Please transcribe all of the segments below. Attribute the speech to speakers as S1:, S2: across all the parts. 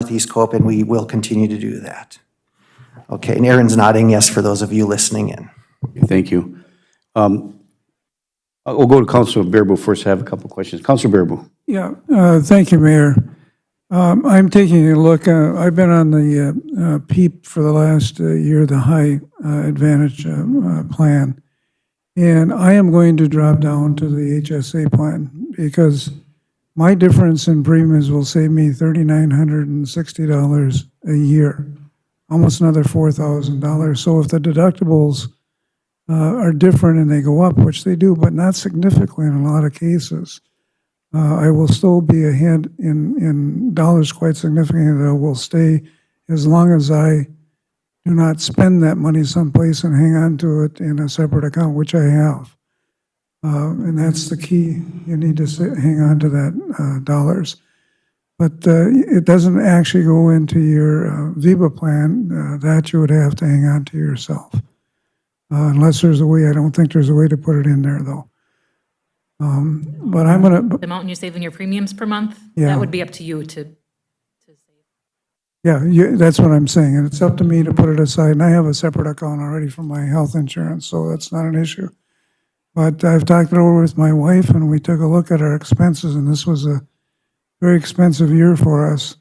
S1: Northeast Co-op, and we will continue to do that. Okay, and Aaron's nodding yes for those of you listening in.
S2: Thank you. We'll go to Councilor Bearable first. I have a couple of questions. Councilor Bearable.
S3: Yeah, thank you, Mayor. I'm taking a look, I've been on the PEEP for the last year, the High Advantage plan, and I am going to drop down to the HSA plan because my difference in premiums will save me $3,960 a year, almost another $4,000. So if the deductibles are different and they go up, which they do, but not significantly in a lot of cases, I will still be ahead in dollars quite significantly. That will stay as long as I do not spend that money someplace and hang on to it in a separate account, which I have. And that's the key. You need to hang on to that dollars. But it doesn't actually go into your VIBA plan. That you would have to hang on to yourself. Unless there's a way, I don't think there's a way to put it in there, though. But I'm going to...
S4: The amount you save in your premiums per month,
S3: Yeah.
S4: that would be up to you to save.
S3: Yeah, that's what I'm saying, and it's up to me to put it aside, and I have a separate account already for my health insurance, so that's not an issue. But I've talked it over with my wife, and we took a look at our expenses, and this was a very expensive year for us.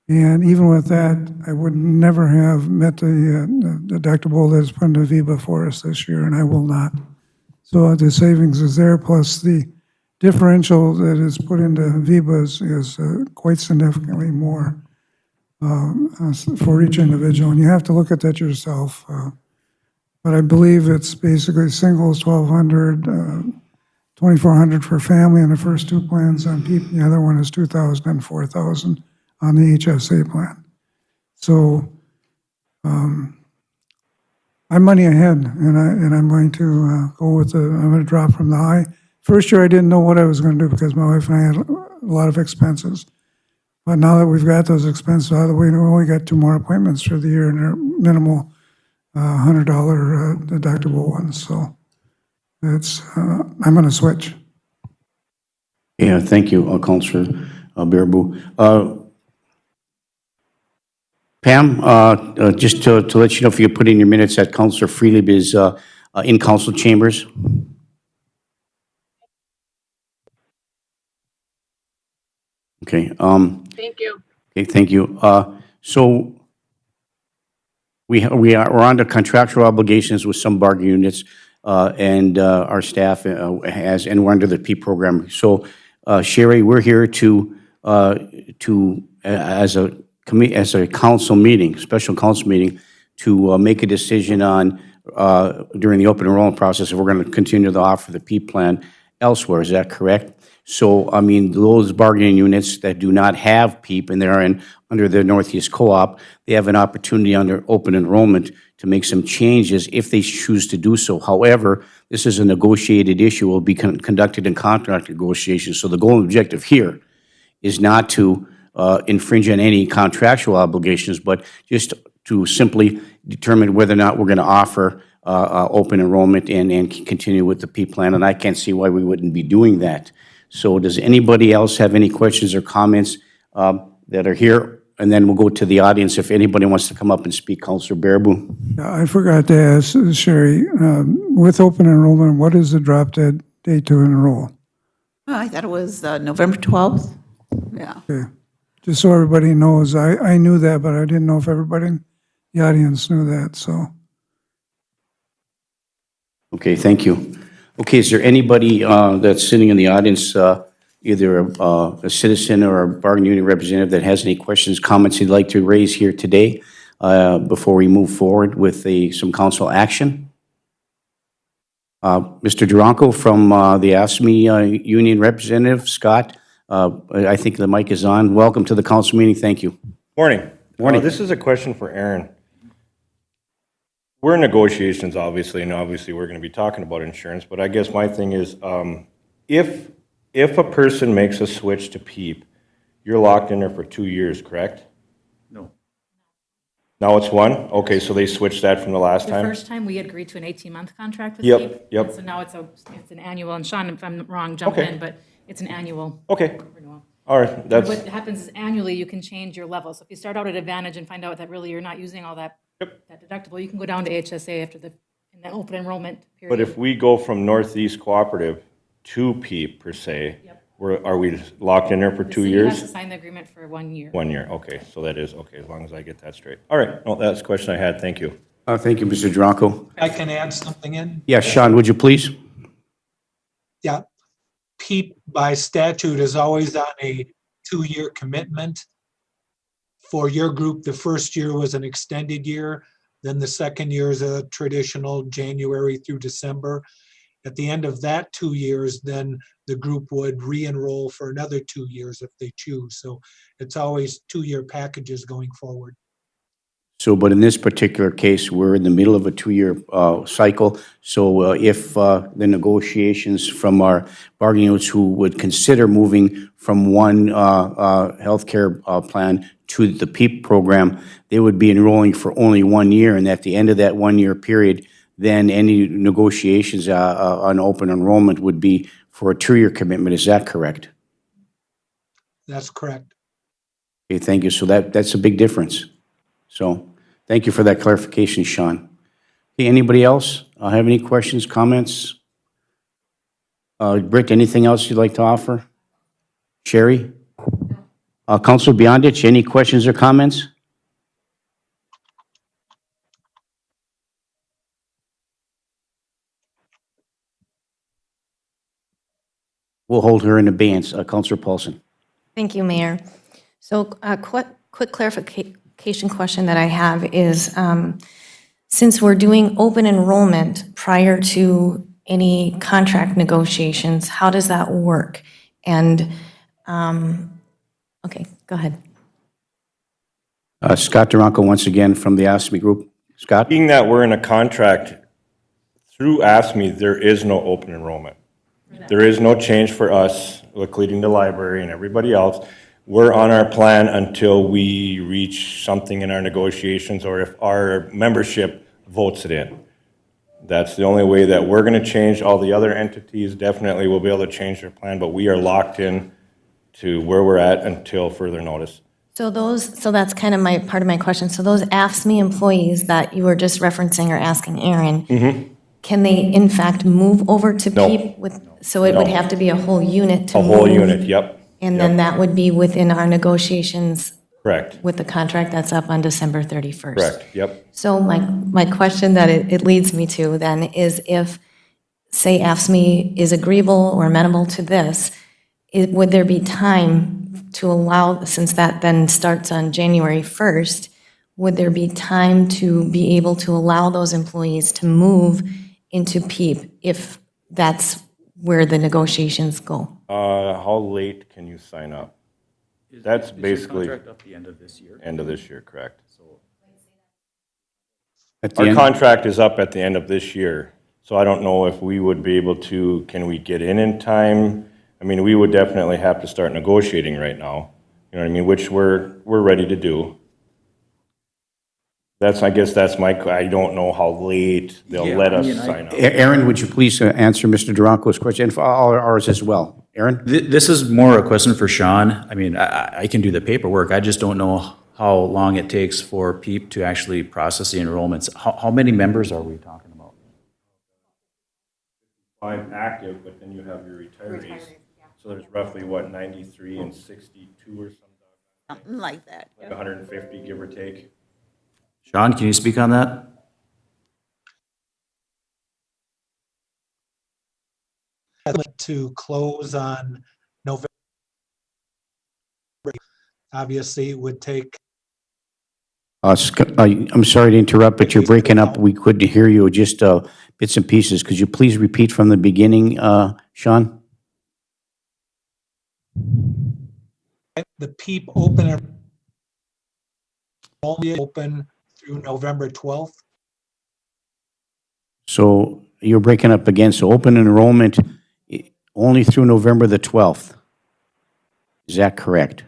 S3: And even with that, I would never have met the deductible that's put into VIBA for us this year, and I will not. So the savings is there, plus the differential that is put into VIBA is quite significantly more for each individual, and you have to look at that yourself. But I believe it's basically singles $1,200, $2,400 for family in the first two plans on PEEP, the other one is $2,000 and $4,000 on the HSA plan. So I'm money ahead, and I'm going to go with I'm going to drop from the high. First year I didn't know what I was going to do because my wife and I had a lot of expenses. But now that we've got those expenses out of the way, we only got 2 more appointments for the year, and they're minimal $100 deductible ones. So it's I'm going to switch.
S2: Yeah, thank you, Councilor Bearable. Pam, just to let you know, if you could put in your minutes that Councilor Freelieb is in council chambers. Okay.
S5: Thank you.
S2: Okay, thank you. So we're under contractual obligations with some bargaining units, and our staff has, and we're under the PEEP program. So Sherry, we're here to as a council meeting, special council meeting, to make a decision on during the open enrollment process if we're going to continue to offer the PEEP plan elsewhere. Is that correct? So, I mean, those bargaining units that do not have PEEP and they're under the Northeast Co-op, they have an opportunity under open enrollment to make some changes if they choose to do so. However, this is a negotiated issue. It will be conducted in contract negotiations. So the goal and objective here is not to infringe on any contractual obligations, but just to simply determine whether or not we're going to offer open enrollment and continue with the PEEP plan. And I can't see why we wouldn't be doing that. So does anybody else have any questions or comments that are here? And then we'll go to the audience if anybody wants to come up and speak. Councilor Bearable.
S3: I forgot to ask Sherry, with open enrollment, what is the drop dead date to enroll?
S6: I thought it was November 12th. Yeah.
S3: Okay. Just so everybody knows, I knew that, but I didn't know if everybody in the audience knew that, so.
S2: Okay, thank you. Okay, is there anybody that's sitting in the audience, either a citizen or a bargaining unit representative that has any questions, comments you'd like to raise here today before we move forward with some council action? Mr. Duranko from the ASME union representative, Scott, I think the mic is on. Welcome to the council meeting. Thank you.
S7: Morning.
S2: Morning.
S7: This is a question for Aaron. We're in negotiations, obviously, and obviously we're going to be talking about insurance, but I guess my thing is, if a person makes a switch to PEEP, you're locked in there for 2 years, correct?
S2: No.
S7: Now it's 1? Okay, so they switched that from the last
S4: The
S7: time?
S4: first time, we agreed to an 18-month contract with
S7: Yep,
S4: PEEP.
S7: yep.
S4: So now it's an annual, and Sean, if I'm wrong, jump
S7: Okay.
S4: in, but it's an annual
S7: Okay,
S4: renewal.
S7: All right, that's,
S4: What happens is annually, you can change your level. So if you start out at Advantage and find out that really you're not using all that deductible, you can go down to HSA after in the open enrollment period.
S7: but if we go from Northeast Cooperative to PEEP per se, are we locked in there for
S4: The
S7: 2
S4: city has to
S7: years?
S4: sign the agreement for 1 year.
S7: 1 year, okay, so that is, okay, as long as I get that straight. All right, no, that's the question I had, thank you.
S2: Thank you, Mr. Dronko.
S5: I can add something in?
S2: Yes, Sean, would you please?
S5: Yeah. PEEP by statute is always on a 2-year commitment. For your group, the first year was an extended year, then the second year is a traditional January through December. At the end of that 2 years, then the group would re-enroll for another 2 years if they choose. So it's always 2-year packages going forward.
S2: So, but in this particular case, we're in the middle of a 2-year cycle. So if the negotiations from our bargaining units who would consider moving from one healthcare plan to the PEEP program, they would be enrolling for only 1 year. And at the end of that 1-year period, then any negotiations on open enrollment would be for a 2-year commitment. Is that correct?
S5: That's correct.
S2: Okay, thank you. So that's a big difference. So thank you for that clarification, Sean. Okay, anybody else have any questions, comments? Britt, anything else you'd like to offer? Sherry? Councilor Beyondich, any questions or comments? We'll hold her in abeyance. Councilor Paulson.
S8: Thank you, Mayor. So a quick clarification question that I have is, since we're doing open enrollment prior to any contract negotiations, how does that work? And, okay, go ahead.
S2: Scott Duranko, once again from the ASME Group. Scott?
S7: Being that we're in a contract through ASME, there is no open enrollment. There is no change for us, including the library and everybody else. We're on our plan until we reach something in our negotiations or if our membership votes it in. That's the only way that we're going to change. All the other entities definitely will be able to change their plan, but we are locked in to where we're at until further notice.
S8: So that's kind of part of my question. So those AFSCME employees that you were just referencing or asking Aaron, can they in fact move over to
S7: No.
S8: PEEP so it would
S7: No.
S8: have to be a whole unit to
S7: A whole
S8: move?
S7: unit, yep,
S8: And then that would be within our negotiations
S7: correct,
S8: with the contract that's up on December 31st?
S7: correct, yep.
S8: So my question that it leads me to then is if, say, AFSCME is agreeable or amenable to this, would there be time to allow, since that then starts on January 1st, would there be time to be able to allow those employees to move into PEEP if that's where the negotiations go?
S7: How late can you sign up? That's basically
S9: Contract up the end of this year.
S7: end of this year, correct?
S2: At the
S7: Our
S2: end-
S7: contract is up at the end of this year, so I don't know if we would be able to, can we get in time? I mean, we would definitely have to start negotiating right now, you know what I mean, which we're ready to do. I guess that's I don't know how late they'll
S9: Yeah,
S7: let
S9: I
S7: us
S9: mean,
S7: sign up.
S2: Aaron, would you please answer Mr. Duranko's question, and for all ours as well? Aaron?
S9: This is more a question for Sean. I mean, I can do the paperwork. I just don't know how long it takes for PEEP to actually process the enrollments. How many members are we talking about?
S7: I'm active, but then you have your retirees. So there's roughly, 93 and 62 or something,
S6: Something like that.
S7: like 150, give or take.
S9: Sean, can you speak on that?
S5: To close on November. Obviously, it would take
S2: I'm sorry to interrupt, but you're breaking up. We couldn't hear you, just bits and pieces. Could you please repeat from the beginning, Sean?
S5: the PEEP open only open through November 12th.
S2: So you're breaking up again. So open enrollment only through November the 12th. Is that correct?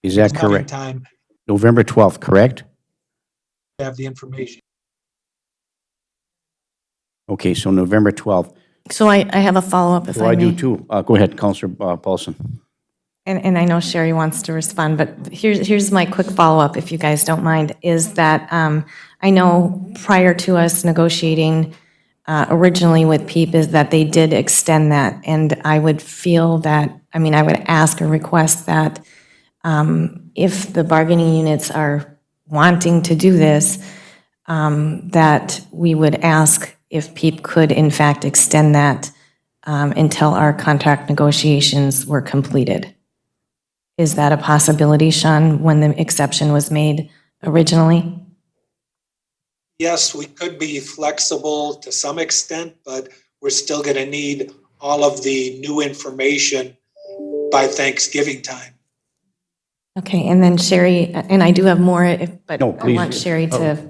S2: Is that
S5: Not in
S2: correct?
S5: time
S2: November 12th, correct?
S5: to have the information.
S2: Okay, so November 12th.
S8: So I have a follow-up, if
S2: Well,
S8: I
S2: I do
S8: may.
S2: too. Go ahead, Counselor Paulson.
S8: And I know Sherry wants to respond, but here's my quick follow-up, if you guys don't mind, is that I know prior to us negotiating originally with PEEP is that they did extend that, and I would feel that, I mean, I would ask or request that if the bargaining units are wanting to do this, that we would ask if PEEP could in fact extend that until our contract negotiations were completed. Is that a possibility, Sean, when the exception was made originally?
S5: Yes, we could be flexible to some extent, but we're still going to need all of the new information by Thanksgiving time.
S8: Okay, and then Sherry, and I do have more, but
S2: No,
S8: I
S2: please.
S8: want Sherry to,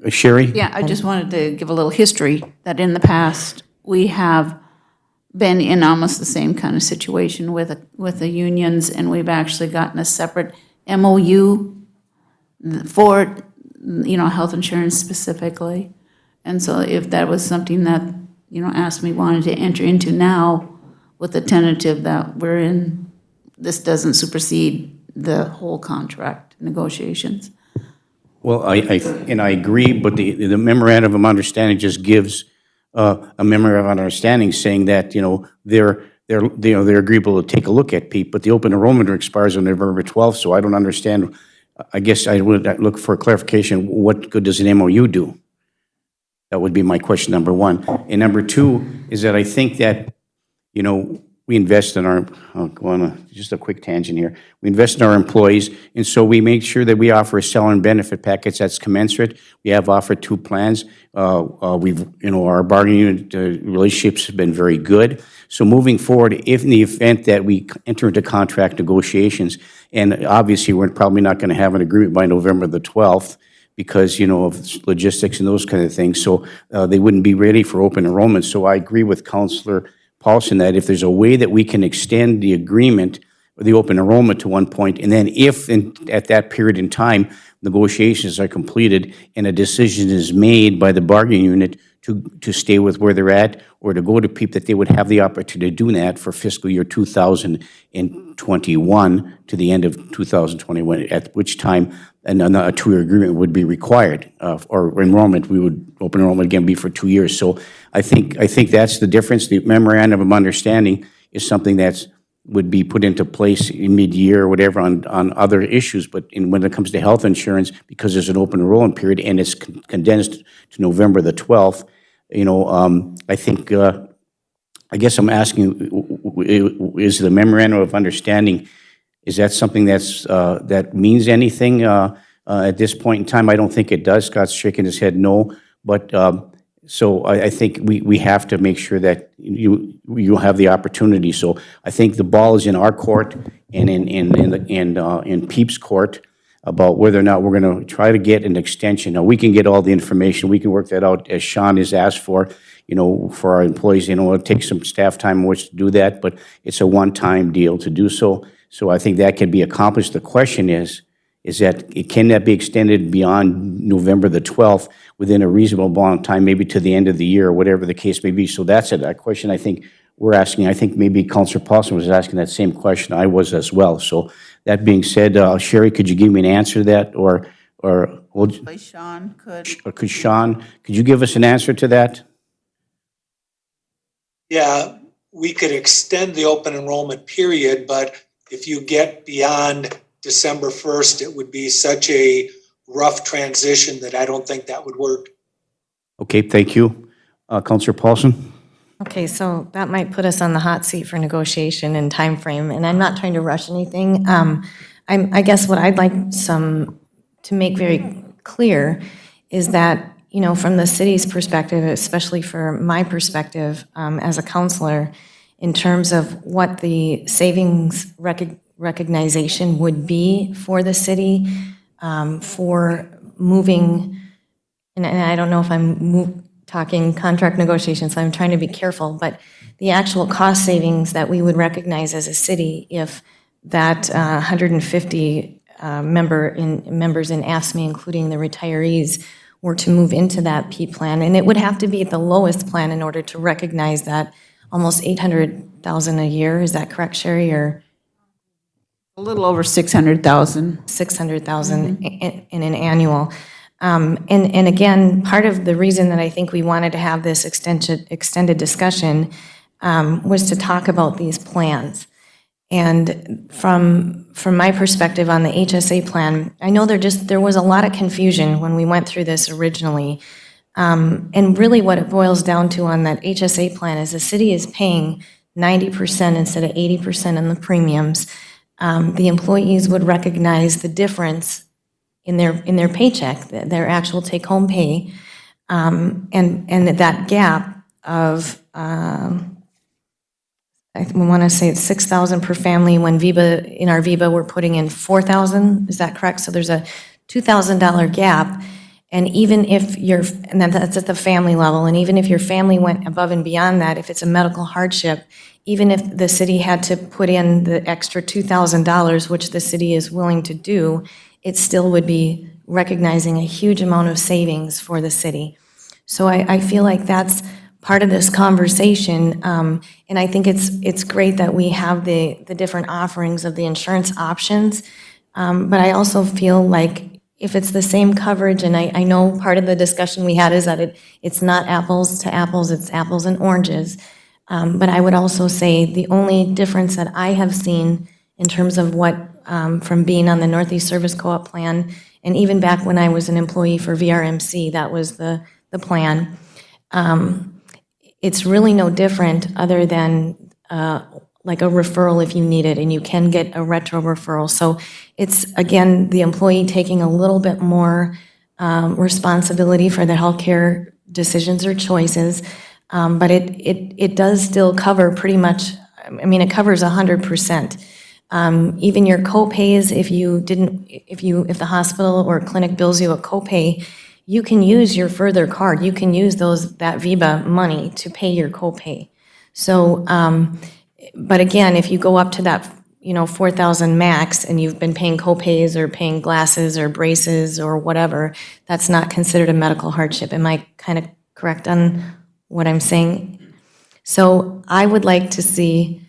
S2: Sherry?
S6: Yeah, I just wanted to give a little history that in the past, we have been in almost the same kind of situation with the unions, and we've actually gotten a separate MOU for, health insurance specifically. And so if that was something that, AFSCME wanted to enter into now with the tentative that we're in, this doesn't supersede the whole contract negotiations.
S2: Well, I agree, but the memorandum of understanding just gives a memorandum of understanding saying that, they're agreeable to take a look at PEEP, but the open enrollment expires on November 12th, so I don't understand. I guess I would look for clarification. What good does an MOU do? That would be my question, number one. And number two is that I think that, we invest in our, I'll go on just a quick tangent here. We invest in our employees, and so we make sure that we offer a salary and benefit package that's commensurate. We have offered 2 plans. Our bargaining unit relationships have been very good. So moving forward, if in the event that we enter into contract negotiations, and obviously we're probably not going to have an agreement by November the 12th, because, of logistics and those kind of things, so they wouldn't be ready for open enrollment. So I agree with Counselor Paulson that if there's a way that we can extend the agreement, or the open enrollment to one point, and then if at that period in time, negotiations are completed and a decision is made by the bargaining unit to stay with where they're at or to go to PEEP, that they would have the opportunity to do that for fiscal year 2021 to the end of 2021, at which time a 2-year agreement would be required, or enrollment, open enrollment again be for 2 years. So I think that's the difference. The memorandum of understanding is something that's would be put into place in mid-year or whatever on other issues, but when it comes to health insurance, because there's an open enrollment period and it's condensed to November the 12th, I think, I guess I'm asking, is the memorandum of understanding, is that something that means anything at this point in time? I don't think it does. Scott's shaking his head no, but so I think we have to make sure that you have the opportunity. So I think the ball is in our court and in PEEP's court about whether or not we're going to try to get an extension. Now, we can get all the information. We can work that out as Sean has asked for, for our employees. It'll take some staff time in which to do that, but it's a one-time deal to do so. So I think that can be accomplished. The question is that can that be extended beyond November the 12th within a reasonable amount of time, maybe to the end of the year, or whatever the case may be? So that's it. That question I think we're asking. I think maybe Councilor Paulson was asking that same question. I was as well. So that being said, Sherry, could you give me an answer to that, or
S6: Sean could.
S2: could Sean, could you give us an answer to that?
S5: Yeah, we could extend the open enrollment period, but if you get beyond December 1st, it would be such a rough transition that I don't think that would work.
S2: Okay, thank you. Councilor Paulson?
S8: okay, so that might put us on the hot seat for negotiation and time frame. And I'm not trying to rush anything. I guess what I'd like to make very clear is that, from the city's perspective, especially for my perspective as a counselor, in terms of what the savings recognition would be for the city for moving, and I don't know if I'm talking contract negotiations, so I'm trying to be careful, but the actual cost savings that we would recognize as a city if that 150 members in AFSCME, including the retirees, were to move into that P plan. And it would have to be at the lowest plan in order to recognize that almost 800,000 a year. Is that correct, Sherry, or
S6: A little over 600,000.
S8: 600,000 in an annual? And again, part of the reason that I think we wanted to have this extended discussion was to talk about these plans. And from my perspective on the HSA plan, I know there was a lot of confusion when we went through this originally. And really what it boils down to on that HSA plan is the city is paying 90% instead of 80% in the premiums. The employees would recognize the difference in their paycheck, their actual take-home pay, and that gap of, I want to say it's 6,000 per family, when in our VIBA, we're putting in 4,000, is that correct? So there's a $2,000 gap, and even if and that's at the family level, and even if your family went above and beyond that, if it's a medical hardship, even if the city had to put in the extra $2,000, which the city is willing to do, it still would be recognizing a huge amount of savings for the city. So I feel like that's part of this conversation, and I think it's great that we have the different offerings of the insurance options, but I also feel like if it's the same coverage, and I know part of the discussion we had is that it's not apples to apples, it's apples and oranges, but I would also say the only difference that I have seen in terms of what, from being on the Northeast Service Co-op plan, and even back when I was an employee for VRMC, that was the plan, it's really no different other than like a referral if you need it, and you can get a retro referral. So it's, again, the employee taking a little bit more responsibility for their healthcare decisions or choices, but it does still cover pretty much, I mean, it covers 100%. Even your co-pays, if the hospital or clinic bills you a co-pay, you can use your Further card. You can use that VIBA money to pay your copay. So, but again, if you go up to that, 4,000 max, and you've been paying copays or paying glasses or braces or whatever, that's not considered a medical hardship. Am I kind of correct on what I'm saying? So I would like to see,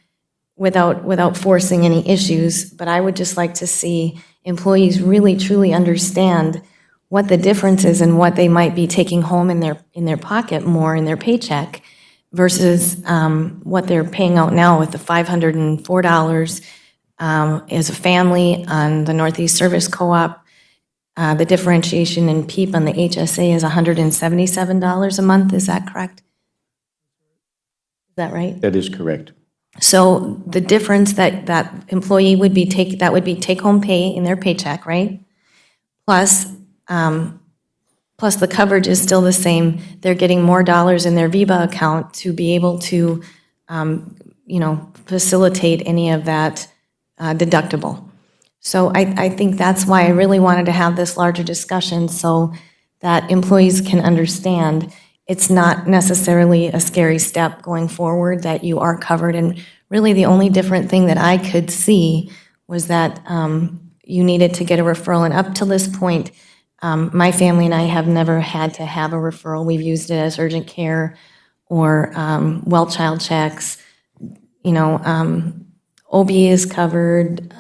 S8: without forcing any issues, but I would just like to see employees really truly understand what the difference is and what they might be taking home in their pocket more in their paycheck versus what they're paying out now with the $504 as a family on the Northeast Service Co-op. The differentiation in PEEP on the HSA is $177 a month. Is that correct? Is that right?
S2: That is correct.
S8: So the difference that employee would be take-home pay in their paycheck, right? Plus the coverage is still the same. They're getting more dollars in their VIBA account to be able to, facilitate any of that deductible. So I think that's why I really wanted to have this larger discussion so that employees can understand it's not necessarily a scary step going forward, that you are covered. And really the only different thing that I could see was that you needed to get a referral. And up till this point, my family and I have never had to have a referral. We've used it as urgent care or well child checks. OB is covered,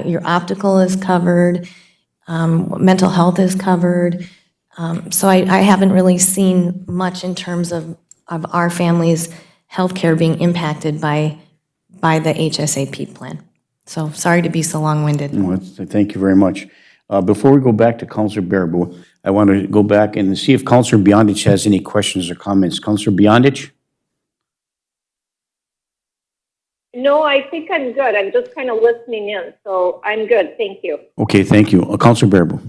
S8: your optical is covered, mental health is covered. So I haven't really seen much in terms of our family's healthcare being impacted by the HSAP plan. So sorry to be so long-winded.
S2: Thank you very much. Before we go back to Councilor Baraboo, I want to go back and see if Councilor Beyondich has any questions or comments. Councilor Beyondich?
S10: No, I think I'm good. I'm just kind of listening in, so I'm good. Thank you.
S2: Okay, thank you. Councilor Baraboo?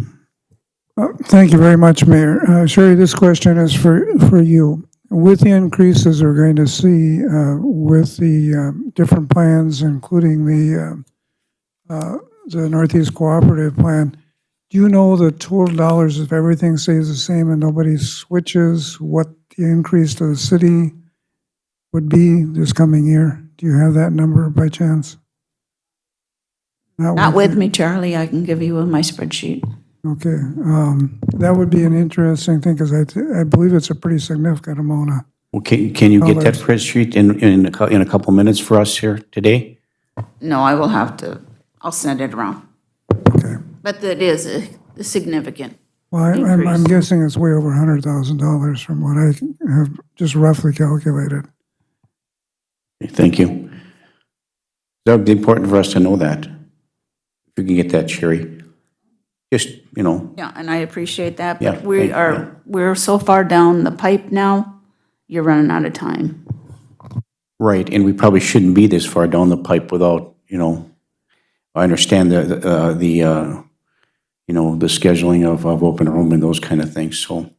S3: Thank you very much, Mayor. Sherry, this question is for you. With the increases we're going to see with the different plans, including the Northeast Cooperative Plan, do you know the total dollars, if everything stays the same and nobody switches, what the increase to the city would be this coming year? Do you have that number by chance?
S6: Not with me, Charlie. I can give you my spreadsheet.
S3: Okay, that would be an interesting thing, because I believe it's a pretty significant amount of,
S2: Well, can you get that
S3: Dollars.
S2: spreadsheet in a couple minutes for us here today?
S6: No, I will have to, I'll send it around.
S3: okay.
S6: But that is a significant.
S3: Well, I'm
S6: Increase.
S3: guessing it's way over $100,000 from what I have just roughly calculated.
S2: Okay, thank you. That would be important for us to know that. If we can get that, Sherry. Just,
S6: Yeah, and I appreciate that,
S2: Yeah,
S6: but we
S2: yeah.
S6: are, we're so far down the pipe now, you're running out of time.
S2: right, and we probably shouldn't be this far down the pipe without, I understand the scheduling of open enrollment and those kind of things, so.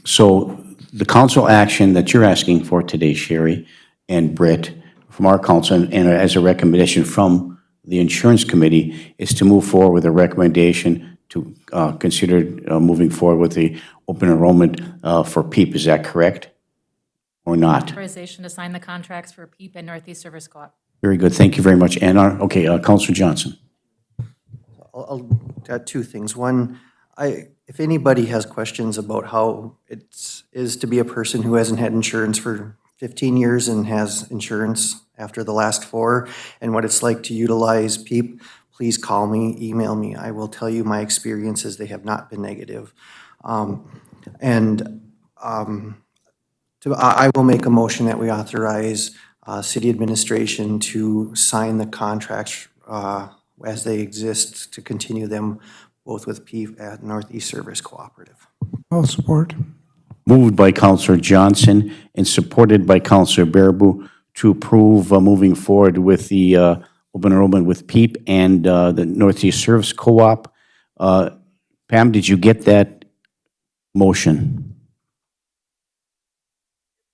S2: So the council action that you're asking for today, Sherry and Britt, from our council, and as a recommendation from the insurance committee, is to move forward with a recommendation to consider moving forward with the open enrollment for PEEP. Is that correct? Or not?
S4: Authorization to sign the contracts for PEEP and Northeast Service Co-op.
S2: Very good. Thank you very much. And okay, Councilor Johnson.
S1: I'll add two things. One, if anybody has questions about how it is to be a person who hasn't had insurance for 15 years and has insurance after the last 4, and what it's like to utilize PEEP, please call me, email me. I will tell you my experiences. They have not been negative. I will make a motion that we authorize city administration to sign the contracts as they exist, to continue them both with PEEP and Northeast Service Cooperative.
S3: I'll support.
S2: Moved by Councilor Johnson and supported by Councilor Baraboo to approve moving forward with the open enrollment with PEEP and the Northeast Service Co-op. Pam, did you get that motion?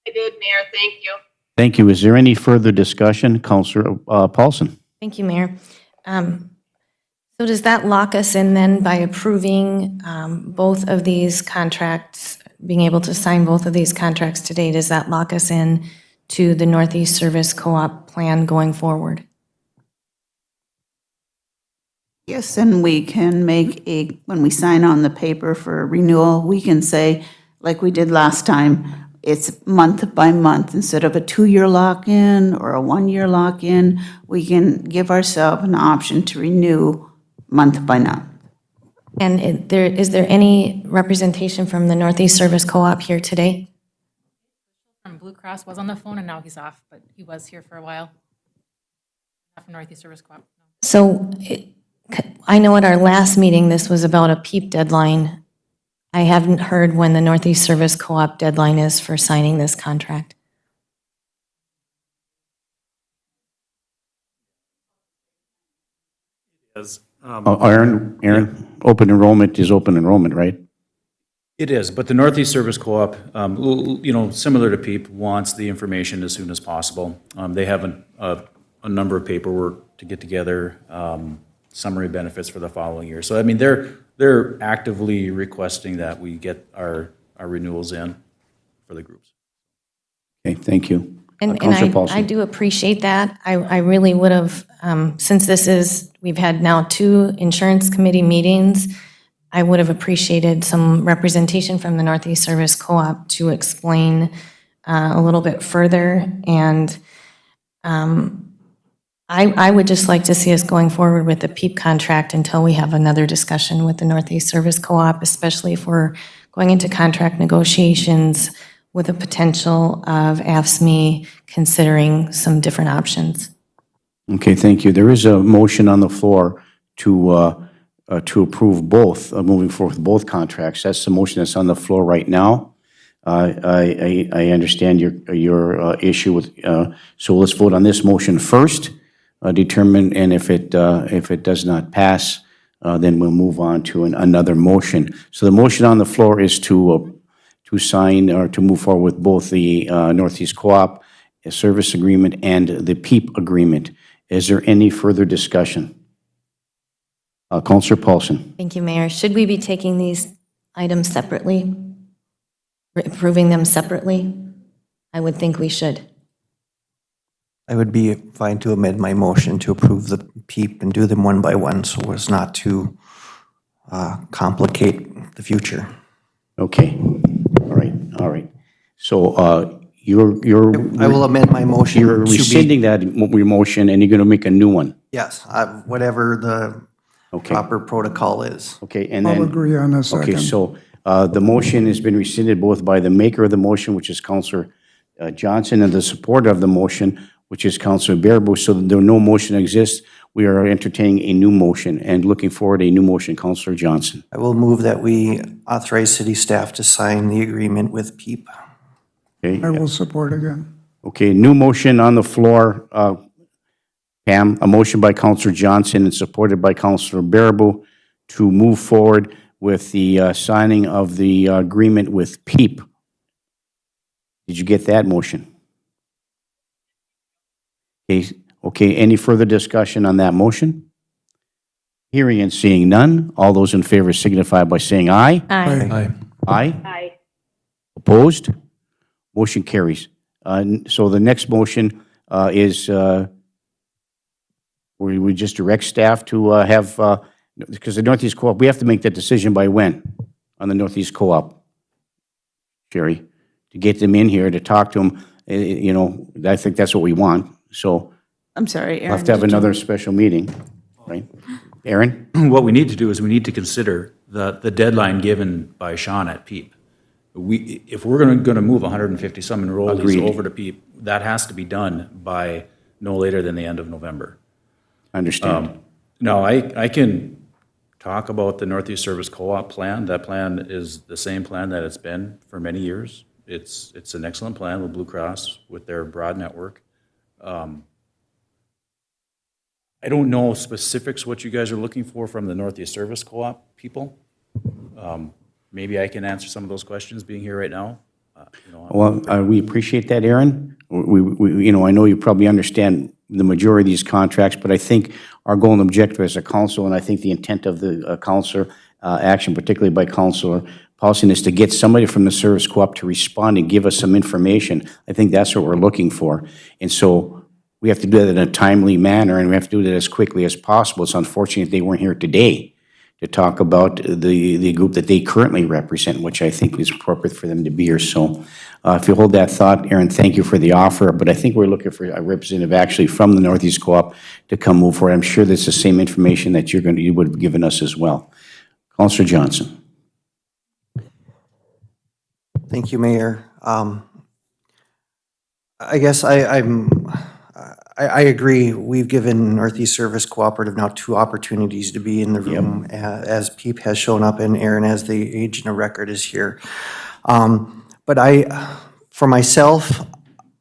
S10: I did, Mayor, thank you.
S2: Thank you. Is there any further discussion? Councilor Paulson?
S8: Thank you, Mayor. So does that lock us in then by approving both of these contracts, being able to sign both of these contracts today? Does that lock us in to the Northeast Service Co-op plan going forward?
S6: Yes, and we can make when we sign on the paper for renewal, we can say, like we did last time, it's month by month. Instead of a 2-year lock-in or a 1-year lock-in, we can give ourselves an option to renew month by month.
S8: And is there any representation from the Northeast Service Co-op here today?
S4: From Blue Cross was on the phone and now he's off, but he was here for a while. Not from Northeast Service Co-op. No.
S8: So I know at our last meeting, this was about a PEEP deadline. I haven't heard when the Northeast Service Co-op deadline is for signing this contract.
S2: Aaron, open enrollment is open enrollment, right?
S9: It is, but the Northeast Service Co-op, similar to PEEP, wants the information as soon as possible. They have a number of paperwork to get together, summary benefits for the following year. So, I mean, they're actively requesting that we get our renewals in for the groups.
S2: Okay, thank you.
S8: And
S2: Councilor
S8: I
S2: Paulson.
S8: do appreciate that. I really would have, since we've had now 2 insurance committee meetings, I would have appreciated some representation from the Northeast Service Co-op to explain a little bit further. And I would just like to see us going forward with the PEEP contract until we have another discussion with the Northeast Service Co-op, especially if we're going into contract negotiations with a potential of AFSCME considering some different options.
S2: Okay, thank you. There is a motion on the floor to approve both, moving forward with both contracts. That's the motion that's on the floor right now. I understand your issue with, so let's vote on this motion first, determine, and if it does not pass, then we'll move on to another motion. So the motion on the floor is to sign or to move forward with both the Northeast Co-op service agreement and the PEEP agreement. Is there any further discussion? Councilor Paulson.
S8: Thank you, Mayor. Should we be taking these items separately? Approving them separately? I would think we should.
S1: I would be fine to amend my motion to approve the PEEP and do them one by one so as not to complicate the future.
S2: Okay, all right. So you're
S1: I will amend my motion
S2: you're
S1: to be,
S2: rescinding that motion, and you're going to make a new one?
S1: yes, whatever the
S2: Okay,
S1: proper protocol is.
S2: okay, and
S3: I'll
S2: then...
S3: agree on a
S2: Okay,
S3: second.
S2: so the motion has been rescinded both by the maker of the motion, which is Counselor Johnson, and the supporter of the motion, which is Counselor Bearable. So that there no motion exists, we are entertaining a new motion and looking forward to a new motion. Counselor Johnson.
S1: I will move that we authorize city staff to sign the agreement with PEEP.
S2: Okay,
S3: I will support again.
S2: okay, new motion on the floor. Pam, a motion by Counselor Johnson and supported by Counselor Bearable to move forward with the signing of the agreement with PEEP. Did you get that motion? Okay, any further discussion on that motion? Hearing and seeing none, all those in favor signify by saying aye.
S8: Aye.
S2: Aye.
S10: Aye.
S2: Opposed? Motion carries. So the next motion is where we just direct staff to have, because the Northeast Co-op, we have to make that decision by when on the Northeast Co-op, Sherry, to get them in here, to talk to them. You know, I think that's what we want. So
S6: I'm sorry,
S2: we'll
S6: Aaron.
S2: have to have
S6: did you-
S2: another special meeting, right? Aaron?
S9: What we need to do is we need to consider the deadline given by Sean at PEEP. If we're going to move 150-some enrollees
S2: Agreed.
S9: over to PEEP, that has to be done by no later than the end of November.
S2: Understand.
S9: Now, I can talk about the Northeast Service Co-op plan. That plan is the same plan that it's been for many years. It's an excellent plan with Blue Cross, with their broad network. I don't know specifics what you guys are looking for from the Northeast Service Co-op people. Maybe I can answer some of those questions being here right now.
S2: Well, we appreciate that, Aaron. You know, I know you probably understand the majority of these contracts, but I think our goal and objective as a council, and I think the intent of the council action, particularly by Councilor Paulson, is to get somebody from the service co-op to respond and give us some information. I think that's what we're looking for. And so we have to do that in a timely manner, and we have to do that as quickly as possible. It's unfortunate they weren't here today to talk about the group that they currently represent, which I think is appropriate for them to be here. So if you hold that thought, Aaron, thank you for the offer, but I think we're looking for a representative actually from the Northeast Co-op to come move forward. I'm sure that's the same information that you would have given us as well. Councilor Johnson.
S1: Thank you, Mayor. I guess I agree. We've given Northeast Service Cooperative now 2 opportunities to be in the room, as PEEP has shown up and Aaron, as the agent of record, is here. But for myself,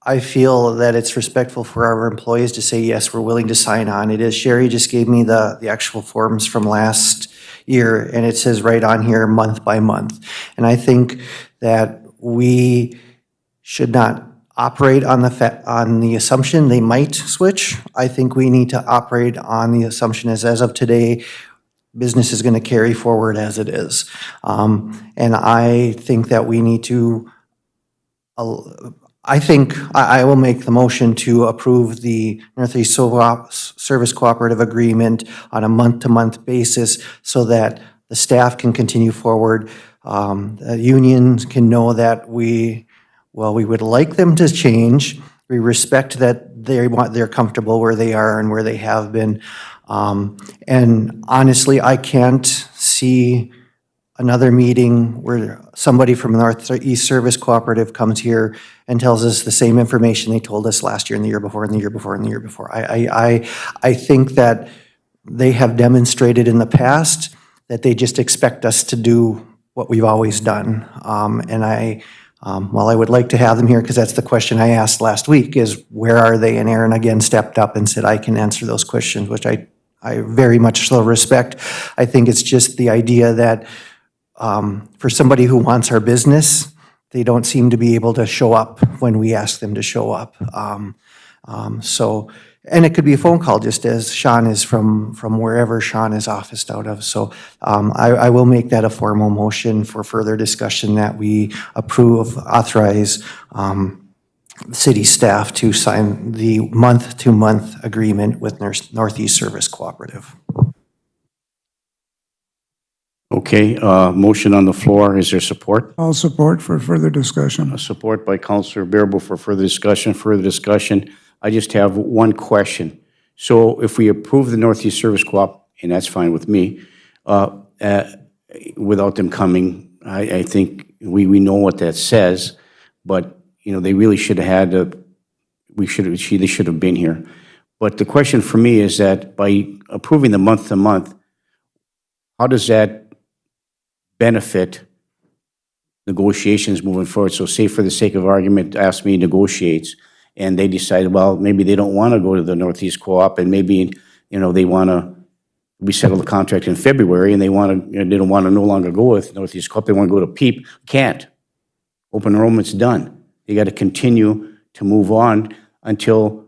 S1: I feel that it's respectful for our employees to say, yes, we're willing to sign on. It is, Sherry just gave me the actual forms from last year, and it says right on here, month by month. And I think that we should not operate on the assumption they might switch. I think we need to operate on the assumption as of today, business is going to carry forward as it is. And I think that we need to, I think I will make the motion to approve the Northeast Service Cooperative Agreement on a month-to-month basis so that the staff can continue forward. The unions can know that we would like them to change. We respect that they're comfortable where they are and where they have been. And honestly, I can't see another meeting where somebody from Northeast Service Cooperative comes here and tells us the same information they told us last year and the year before and the year before and the year before. I think that they have demonstrated in the past that they just expect us to do what we've always done. While I would like to have them here, because that's the question I asked last week, is where are they? And Aaron again stepped up and said, I can answer those questions, which I very much so respect. I think it's just the idea that for somebody who wants our business, they don't seem to be able to show up when we ask them to show up. And it could be a phone call, just as Sean is from wherever Sean is officed out of. So I will make that a formal motion for further discussion that we authorize city staff to sign the month-to-month agreement with Northeast Service Cooperative.
S2: Okay, motion on the floor. Is there support?
S3: All support for further discussion.
S2: Support by Counselor Bearable for further discussion. Further discussion. I just have one question. So if we approve the Northeast Service Co-op, and that's fine with me, without them coming, I think we know what that says, but, you know, they really should have had, they should have been here. But the question for me is that by approving the month-to-month, how does that benefit negotiations moving forward? So say for the sake of argument, AFSCME negotiates, and they decide, well, maybe they don't want to go to the Northeast Co-op, and maybe, you know, they want to, we settle the contract in February, and they want to, they don't want to no longer go with Northeast Co-op, they want to go to PEEP, can't. Open enrollment's done. They got to continue to move on until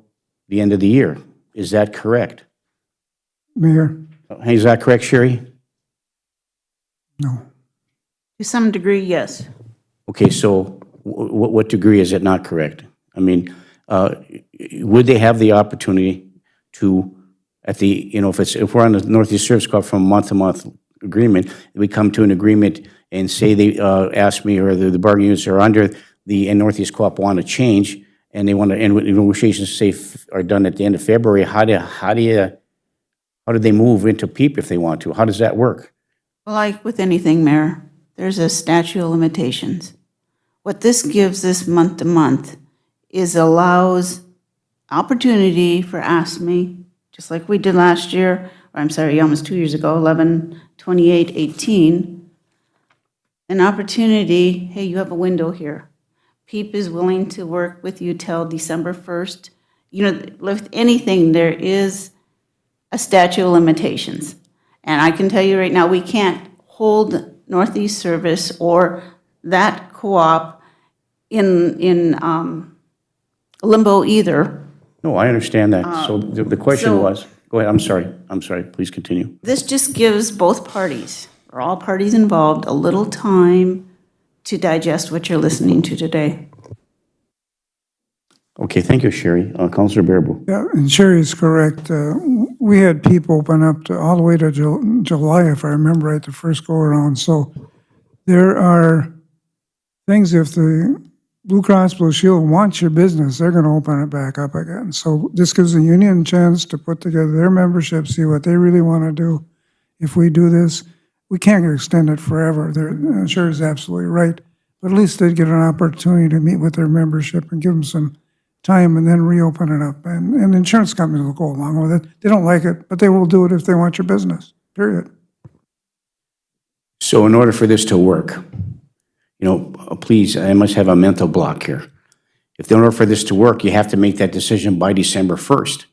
S2: the end of the year. Is that correct?
S3: Mayor?
S2: Is that correct, Sherry?
S3: No.
S6: To some degree, yes.
S2: Okay, so what degree is it not correct? I mean, would they have the opportunity to, at the, you know, if we're on the Northeast Service Co-op from a month-to-month agreement, we come to an agreement and say they ask me, or the bargaining units are under the Northeast Co-op want to change, and they want to, and negotiations say are done at the end of February, how do they move into PEEP if they want to? How does that work?
S6: Well, like with anything, Mayor, there's a statute of limitations. What this gives this month-to-month is allows opportunity for AFSCME, just like we did last year, or I'm sorry, almost 2 years ago, 11/28/18, an opportunity, hey, you have a window here. PEEP is willing to work with you till December 1st. You know, with anything, there is a statute of limitations. And I can tell you right now, we can't hold Northeast Service or that co-op in limbo either.
S2: No, I understand that. So the question
S6: so-
S2: was, go ahead, I'm sorry, please continue.
S6: This just gives both parties, or all parties involved, a little time to digest what you're listening to today.
S2: Okay, thank you, Sherry. Counselor Bearable.
S3: Yeah, and Sherry is correct. We had PEEP open up to all the way to July, if I remember right, the first go-around. So there are things, if the Blue Cross Blue Shield wants your business, they're going to open it back up again. So this gives the union a chance to put together their membership, see what they really want to do. If we do this, we can't extend it forever. Sherry's absolutely right. But at least they'd get an opportunity to meet with their membership and give them some time and then reopen it up. And insurance companies will go along with it. They don't like it, but they will do it if they want your business, period.
S2: So in order for this to work, you know, please, I must have a mental block here. If in order for this to work, you have to make that decision by December 1st.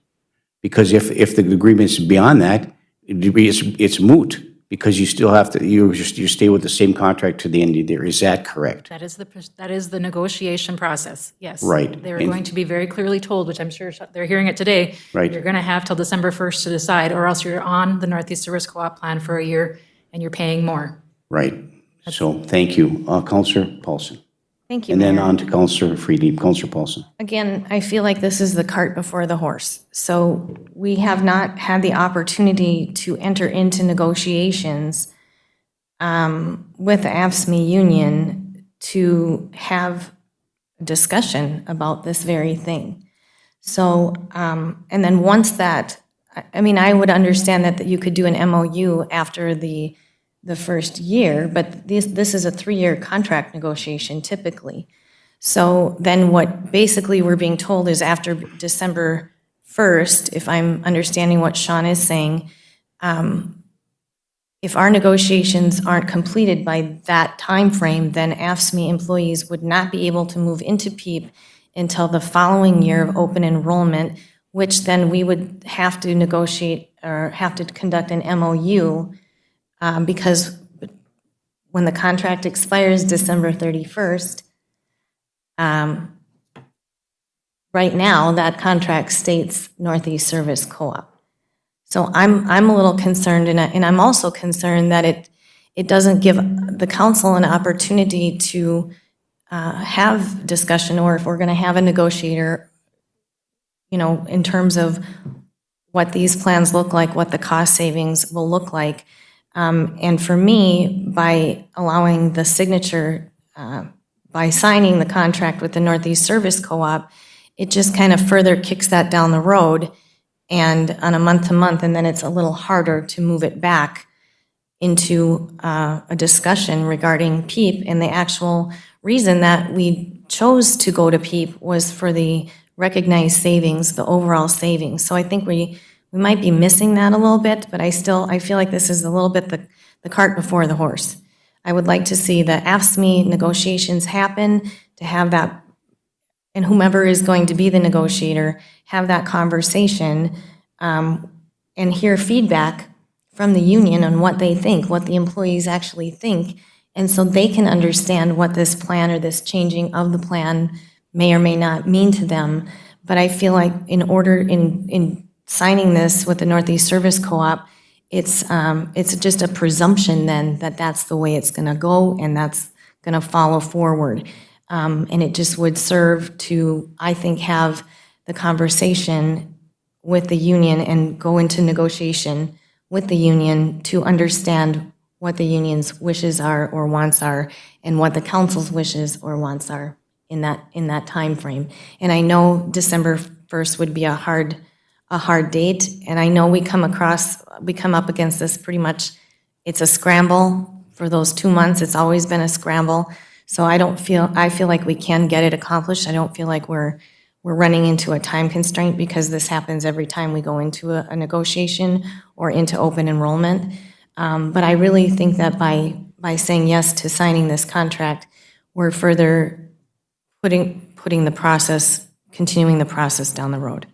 S2: Because if the agreement's beyond that, it's moot, because you still have to, you stay with the same contract to the end of the year. Is that correct?
S4: That is the negotiation process, yes.
S2: Right.
S4: They're
S2: And-
S4: going to be very clearly told, which I'm sure they're hearing it today.
S2: Right.
S4: You're going to have till December 1st to decide, or else you're on the Northeast Service Co-op plan for a year and you're paying more.
S2: Right. So, thank you. Counselor Paulson.
S8: Thank you,
S2: And then
S8: Mayor.
S2: on to Counselor Freely. Counselor Paulson.
S8: Again, I feel like this is the cart before the horse. So we have not had the opportunity to enter into negotiations with the AFSCME union to have a discussion about this very thing. So, and then once that, I mean, I would understand that you could do an MOU after the first year, but this is a 3-year contract negotiation typically. So then what basically we're being told is after December 1st, if I'm understanding what Sean is saying, if our negotiations aren't completed by that timeframe, then AFSCME employees would not be able to move into PEEP until the following year of open enrollment, which then we would have to negotiate or have to conduct an MOU because when the contract expires December 31st, right now, that contract states Northeast Service Co-op. So I'm a little concerned, and I'm also concerned that it doesn't give the council an opportunity to have discussion, or if we're going to have a negotiator, you know, in terms of what these plans look like, what the cost savings will look like. And for me, by allowing the signature, by signing the contract with the Northeast Service Co-op, it just kind of further kicks that down the road and on a month-to-month, and then it's a little harder to move it back into a discussion regarding PEEP. And the actual reason that we chose to go to PEEP was for the recognized savings, the overall savings. So I think we might be missing that a little bit, but I feel like this is a little bit the cart before the horse. I would like to see the AFSCME negotiations happen, to have that, and whomever is going to be the negotiator, have that conversation and hear feedback from the union on what they think, what the employees actually think, and so they can understand what this plan or this changing of the plan may or may not mean to them. But I feel like in signing this with the Northeast Service Co-op, it's just a presumption then that that's the way it's going to go and that's going to follow forward. And it just would serve to, I think, have the conversation with the union and go into negotiation with the union to understand what the union's wishes are or wants are and what the council's wishes or wants are in that time frame. And I know December 1st would be a hard date, and I know we come up against this pretty much, it's a scramble for those 2 months. It's always been a scramble. So I feel like we can get it accomplished. I don't feel like we're running into a time constraint because this happens every time we go into a negotiation or into open enrollment. But I really think that by saying yes to signing this contract, we're further putting the process, continuing the process down the road.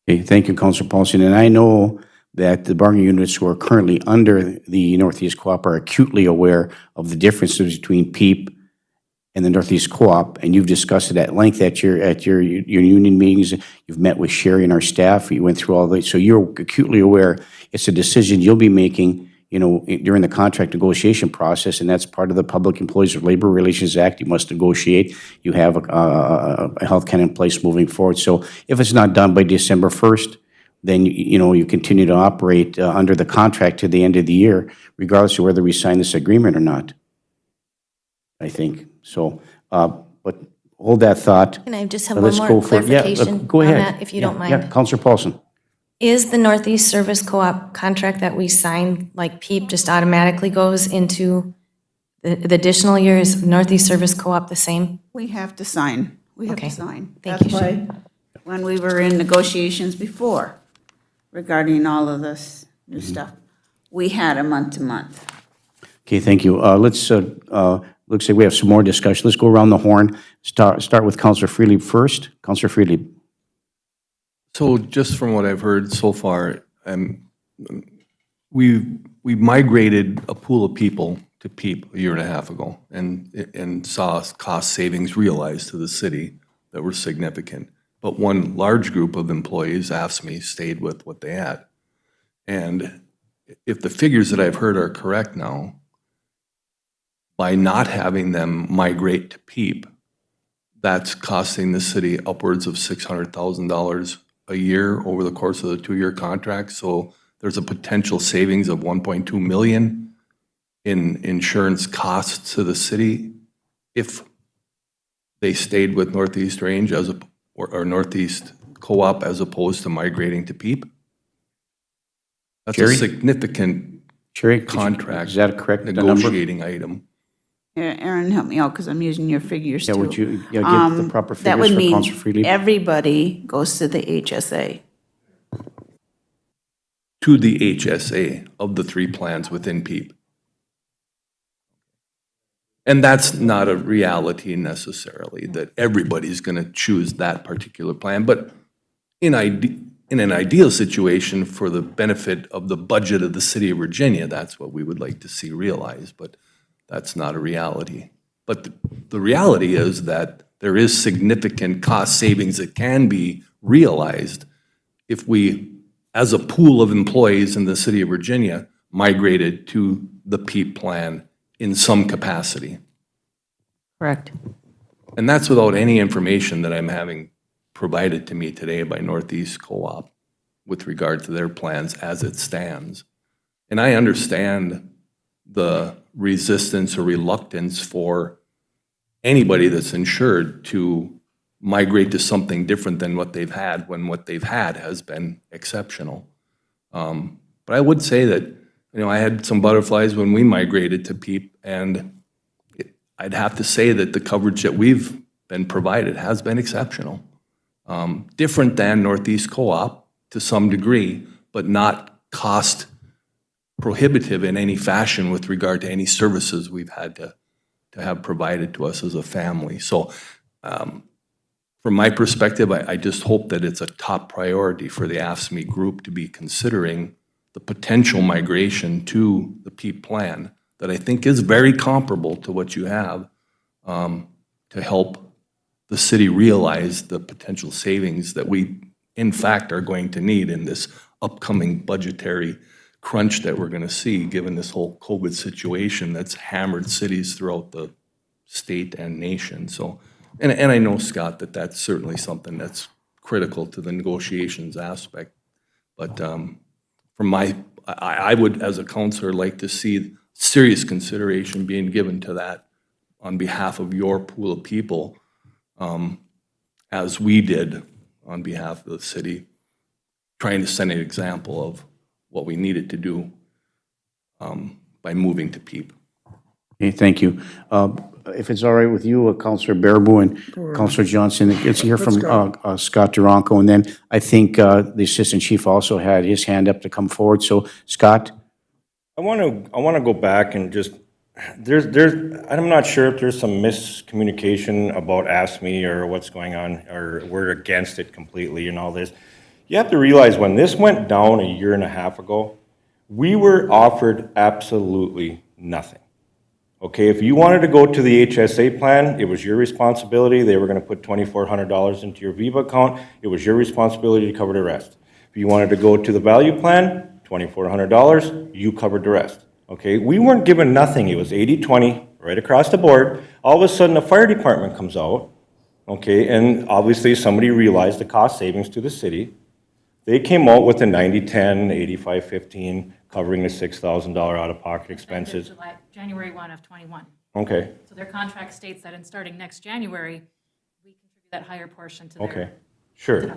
S2: Okay, thank you, Councilor Paulson. And I know that the bargaining units who are currently under the Northeast Co-op are acutely aware of the differences between PEEP and the Northeast Co-op, and you've discussed it at length at your union meetings. You've met with Sherry and our staff. You went through all that, so you're acutely aware. It's a decision you'll be making, during the contract negotiation process, and that's part of the Public Employees Labor Relations Act. You must negotiate. You have a health plan in place moving forward. So if it's not done by December 1st, then you continue to operate under the contract to the end of the year, regardless of whether we sign this agreement or not, I think. So, but hold that thought.
S8: Can I just have one
S2: Let's
S8: more
S2: go for it.
S8: clarification
S2: Go
S8: on
S2: ahead.
S8: that, if you don't mind?
S2: Yeah, Councilor Paulson.
S8: Is the Northeast Service Co-op contract that we signed, like PEEP, just automatically goes into the additional years, Northeast Service Co-op the same?
S6: We have to sign. We have
S8: Okay.
S6: to sign.
S8: Thank you,
S6: That's why, when we were in negotiations before regarding all of this new stuff, we had a month-to-month.
S2: Okay, thank you. Looks like we have some more discussion. Let's go around the horn. Start with Councilor Freely first. Councilor Freely.
S11: So just from what I've heard so far, we migrated a pool of people to PEEP a year and a half ago and saw cost savings realized to the city that were significant. But one large group of employees, AFSCME, stayed with what they had. And if the figures that I've heard are correct now, by not having them migrate to PEEP, that's costing the city upwards of $600,000 a year over the course of the 2-year contract. So there's a potential savings of $1.2 million in insurance costs to the city if they stayed with Northeast Range or Northeast Co-op as opposed to migrating to PEEP. That's
S2: Jerry?
S11: a significant
S2: Sherry,
S11: contract
S2: is that correct? The number?
S11: negotiating item.
S6: Aaron, help me out, because I'm using your figures too.
S2: Yeah, would you give the proper
S6: That
S2: figures
S6: would
S2: for
S6: mean
S2: Councilor Freely?
S6: everybody goes to the HSA.
S11: To the HSA of the 3 plans within PEEP. And that's not a reality necessarily, that everybody's going to choose that particular plan. But in an ideal situation for the benefit of the budget of the city of Virginia, that's what we would like to see realized, but that's not a reality. But the reality is that there is significant cost savings that can be realized if we, as a pool of employees in the city of Virginia, migrated to the PEEP plan in some capacity.
S8: Correct.
S11: And that's without any information that I'm having provided to me today by Northeast Co-op. with regard to their plans as it stands. And I understand the resistance or reluctance for anybody that's insured to migrate to something different than what they've had when what they've had has been exceptional. But I would say that, I had some butterflies when we migrated to PEEP, and I'd have to say that the coverage that we've been provided has been exceptional. Different than Northeast Co-op to some degree, but not cost prohibitive in any fashion with regard to any services we've had to have provided to us as a family. So from my perspective, I just hope that it's a top priority for the AFSCME group to be considering the potential migration to the PEEP plan that I think is very comparable to what you have to help the city realize the potential savings that we, in fact, are going to need in this upcoming budgetary crunch that we're going to see, given this whole COVID situation that's hammered cities throughout the state and nation. So, and I know, Scott, that that's certainly something that's critical to the negotiations aspect. But I would, as a counselor, like to see serious consideration being given to that on behalf of your pool of people, as we did on behalf of the city, trying to set an example of what we needed to do by moving to PEEP.
S2: Okay, thank you. If it's all right with you, Counselor Baraboo and Counselor Johnson, let's hear from Scott Duranko, and then I think the Assistant Chief also had his hand up to come forward. So, Scott?
S7: I want to go back and just, I'm not sure if there's some miscommunication about AFSCME or what's going on, or we're against it completely and all this. You have to realize when this went down a year and a half ago, we were offered absolutely nothing. Okay, if you wanted to go to the HSA plan, it was your responsibility. They were going to put $2,400 into your VIVA account. It was your responsibility to cover the rest. If you wanted to go to the value plan, $2,400, you covered the rest. Okay, we weren't given nothing. It was 80-20 right across the board. All of a sudden, the fire department comes out, okay, and obviously somebody realized the cost savings to the city. They came out with the 90-10, 85-15, covering the $6,000 out-of-pocket expenses.
S4: January 1 of '21.
S7: Okay,
S4: So their contract states that in starting next January, we contribute that higher portion to their.
S7: okay, sure. You know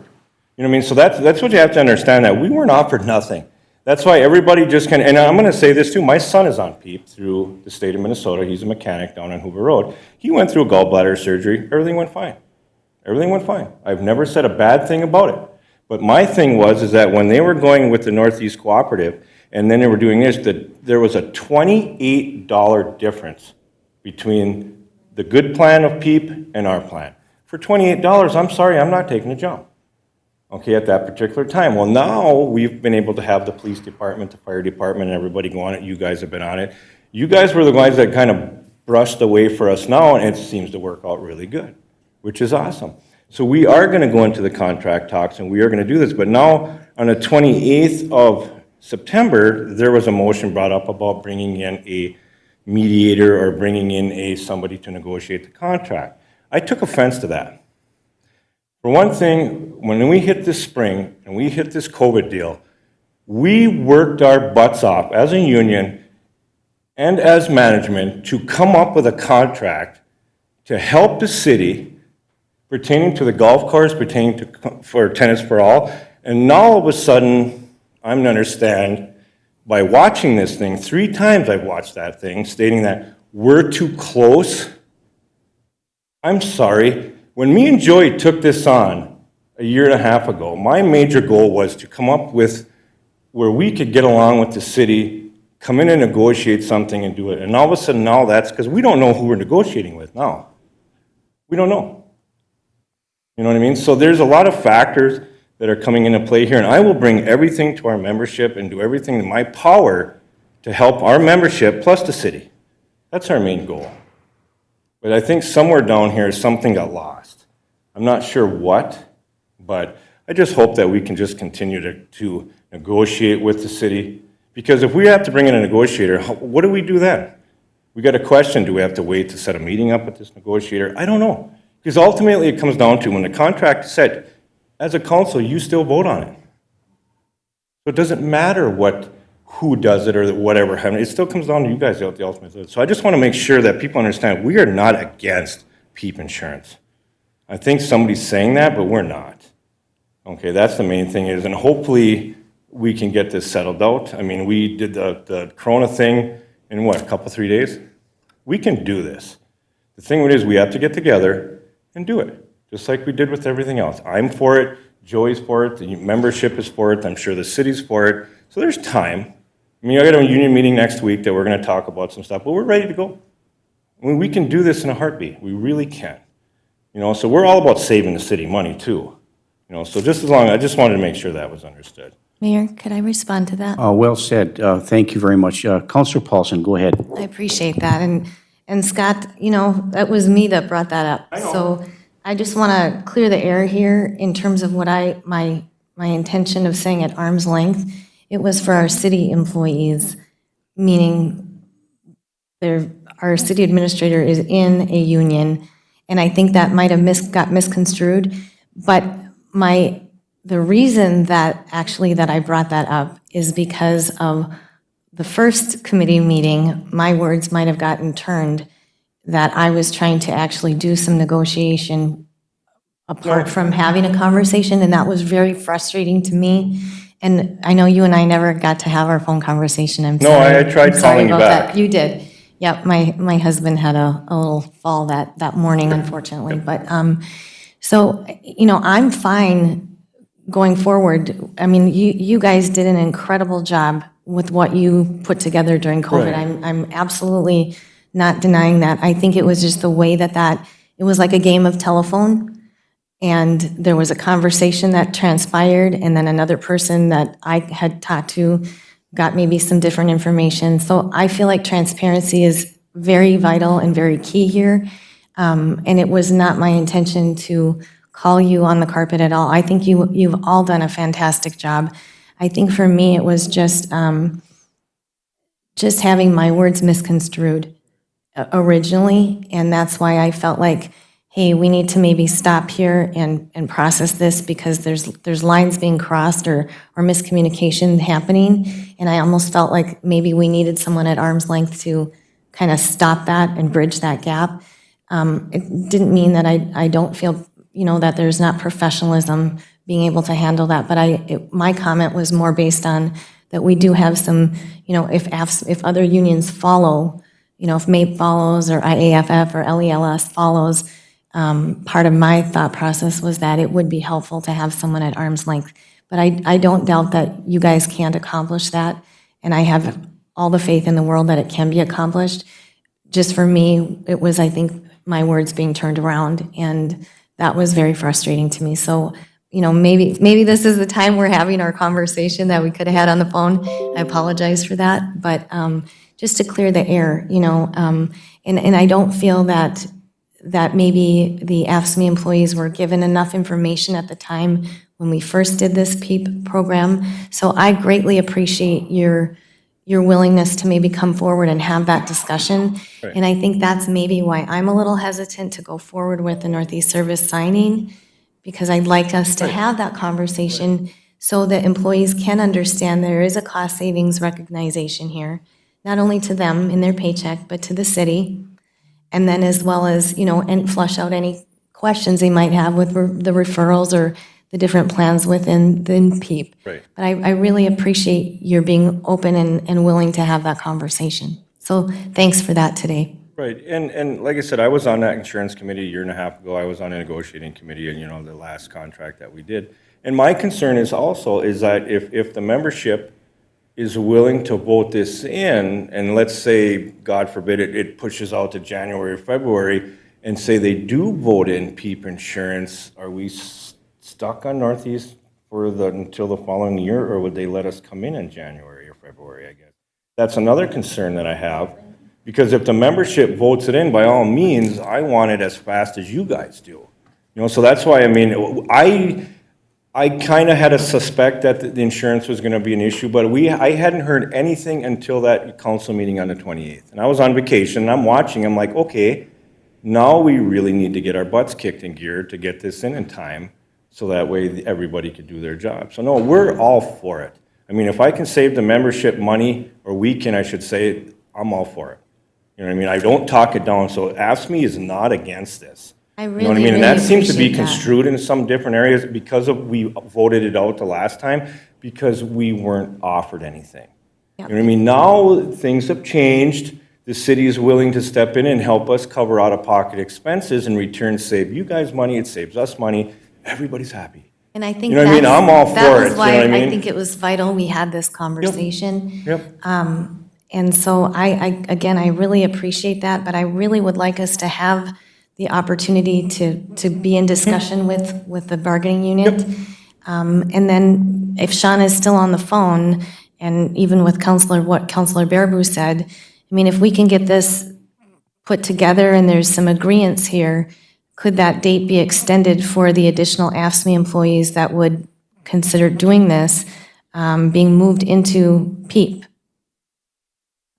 S7: what I mean? So that's what you have to understand, that we weren't offered nothing. That's why everybody just can, and I'm going to say this too, my son is on PEEP through the state of Minnesota. He's a mechanic down on Hoover Road. He went through a gallbladder surgery. Everything went fine. Everything went fine. I've never said a bad thing about it. But my thing is that when they were going with the Northeast Cooperative, and then they were doing this, that there was a $28 difference between the good plan of PEEP and our plan. For $28, I'm sorry, I'm not taking a jump. Okay, at that particular time. Well, now we've been able to have the police department, the fire department, and everybody go on it. You guys have been on it. You guys were the guys that kind of brushed away for us now, and it seems to work out really good, which is awesome. So we are going to go into the contract talks, and we are going to do this. But now, on the 28th of September, there was a motion brought up about bringing in a mediator or bringing in somebody to negotiate the contract. I took offense to that. For one thing, when we hit this spring and we hit this COVID deal, we worked our butts off as a union and as management to come up with a contract to help the city pertaining to the golf course, pertaining to for Tennis for All, and now all of a sudden, I'm to understand, by watching this thing, 3 times I've watched that thing, stating that we're too close. I'm sorry. When me and Joey took this on a year and a half ago, my major goal was to come up with where we could get along with the city, come in and negotiate something and do it. And all of a sudden now that's because we don't know who we're negotiating with now. We don't know. You know what I mean? So there's a lot of factors that are coming into play here, and I will bring everything to our membership and do everything in my power to help our membership plus the city. That's our main goal. But I think somewhere down here something got lost. I'm not sure what, but I just hope that we can just continue to negotiate with the city, because if we have to bring in a negotiator, what do we do then? We got a question, do we have to wait to set a meeting up with this negotiator? I don't know, because ultimately it comes down to when the contract is set, as a council, you still vote on it. So it doesn't matter who does it or whatever, it still comes down to you guys at the ultimate. So I just want to make sure that people understand, we are not against PEEP insurance. I think somebody's saying that, but we're not. Okay, that's the main thing is, and hopefully we can get this settled out. I mean, we did the Corona thing in what, a couple, 3 days? We can do this. The thing is, we have to get together and do it, just like we did with everything else. I'm for it, Joey's for it, the membership is for it, I'm sure the city's for it. So there's time. I mean, I got a union meeting next week that we're gonna talk about some stuff, but we're ready to go. I mean, we can do this in a heartbeat, we really can. So we're all about saving the city money too. So just I just wanted to make sure that was understood.
S8: Mayor, could I respond to that?
S2: Well said. Thank you very much. Counselor Paulson, go ahead.
S8: I appreciate that. And Scott, that was me that brought that up. So I just want to clear the air here in terms of what my intention of saying at arm's length. It was for our city employees, meaning our city administrator is in a union, and I think that might have got misconstrued. But the reason that I brought that up is because of the first committee meeting, my words might have gotten turned that I was trying to actually do some negotiation apart from having a conversation, and that was very frustrating to me. And I know you and I never got to have our phone conversation. I'm sorry.
S7: I tried
S8: I'm sorry
S7: calling you
S8: about
S7: back.
S8: that. You did. Yep, my husband had a little fall that morning, unfortunately. But, so, I'm fine going forward. I mean, you guys did an incredible job with what you put together during COVID.
S7: Right.
S8: I'm absolutely not denying that. I think it was just the way that it was like a game of telephone. And there was a conversation that transpired, and then another person that I had talked to got maybe some different information. So I feel like transparency is very vital and very key here. And it was not my intention to call you on the carpet at all. I think you've all done a fantastic job. I think for me, it was just having my words misconstrued originally, and that's why I felt like, hey, we need to maybe stop here and process this because there's lines being crossed or miscommunication happening, and I almost felt like maybe we needed someone at arm's length to kind of stop that and bridge that gap. It didn't mean that I don't feel, that there's not professionalism being able to handle that, but my comment was more based on that we do have some, if other unions follow, if MAPE follows or IAFF or LELS follows, part of my thought process was that it would be helpful to have someone at arm's length. But I don't doubt that you guys can't accomplish that, and I have all the faith in the world that it can be accomplished. Just for me, it was, I think, my words being turned around, and that was very frustrating to me. So, maybe this is the time we're having our conversation that we could have had on the phone. I apologize for that, but just to clear the air, and I don't feel that maybe the AFSCME employees were given enough information at the time when we first did this PEEP program. So I greatly appreciate your willingness to maybe come forward and have that discussion.
S7: Right.
S8: And I think that's maybe why I'm a little hesitant to go forward with the Northeast Service signing, because I'd like us to have that conversation so that employees can understand there is a cost savings recognition here, not only to them in their paycheck, but to the city. And then as well as, and flush out any questions they might have with the referrals or the different plans within PEEP.
S7: Right.
S8: But I really appreciate your being open and willing to have that conversation. So thanks for that today.
S7: Right, and like I said, I was on that insurance committee a year and a half ago. I was on a negotiating committee, and the last contract that we did. And my concern is that if the membership is willing to vote this in, and let's say, God forbid, it pushes out to January or February, and say they do vote in PEEP insurance, are we stuck on Northeast until the following year, or would they let us come in January or February, I guess? That's another concern that I have, because if the membership votes it in, by all means, I want it as fast as you guys do. So that's why, I kind of had a suspect that the insurance was going to be an issue, but I hadn't heard anything until that council meeting on the 28th. And I was on vacation, and I'm watching, I'm like, okay, now we really need to get our butts kicked in gear to get this in time, so that way everybody could do their job. So no, we're all for it. I mean, if I can save the membership money, or we can, I should say, I'm all for it. You know what I mean? I don't talk it down, so AFSCME is not against this.
S8: I
S7: You know
S8: really,
S7: what I mean?
S8: really
S7: And that seems to be
S8: appreciate that.
S7: construed in some different areas because of, we voted it out the last time, because we weren't offered anything. You know what I mean? Now, things have changed. The city is willing to step in and help us cover out-of-pocket expenses, in return save you guys money, it saves us money, everybody's happy.
S8: And I think
S7: You know what I mean?
S8: that's-
S7: I'm all
S8: that
S7: for
S8: was
S7: it, you know
S8: why
S7: what I
S8: I
S7: mean?
S8: think it was vital we had this conversation.
S7: Yep.
S8: And so again, I really appreciate that, but I really would like us to have the opportunity to be in discussion with the bargaining unit. And then if Sean is still on the phone, and even with what Counselor Bearaboo said, I mean, if we can get this put together and there's some agreeance here, could that date be extended for the additional AFSCME employees that would consider doing this, being moved into PEEP?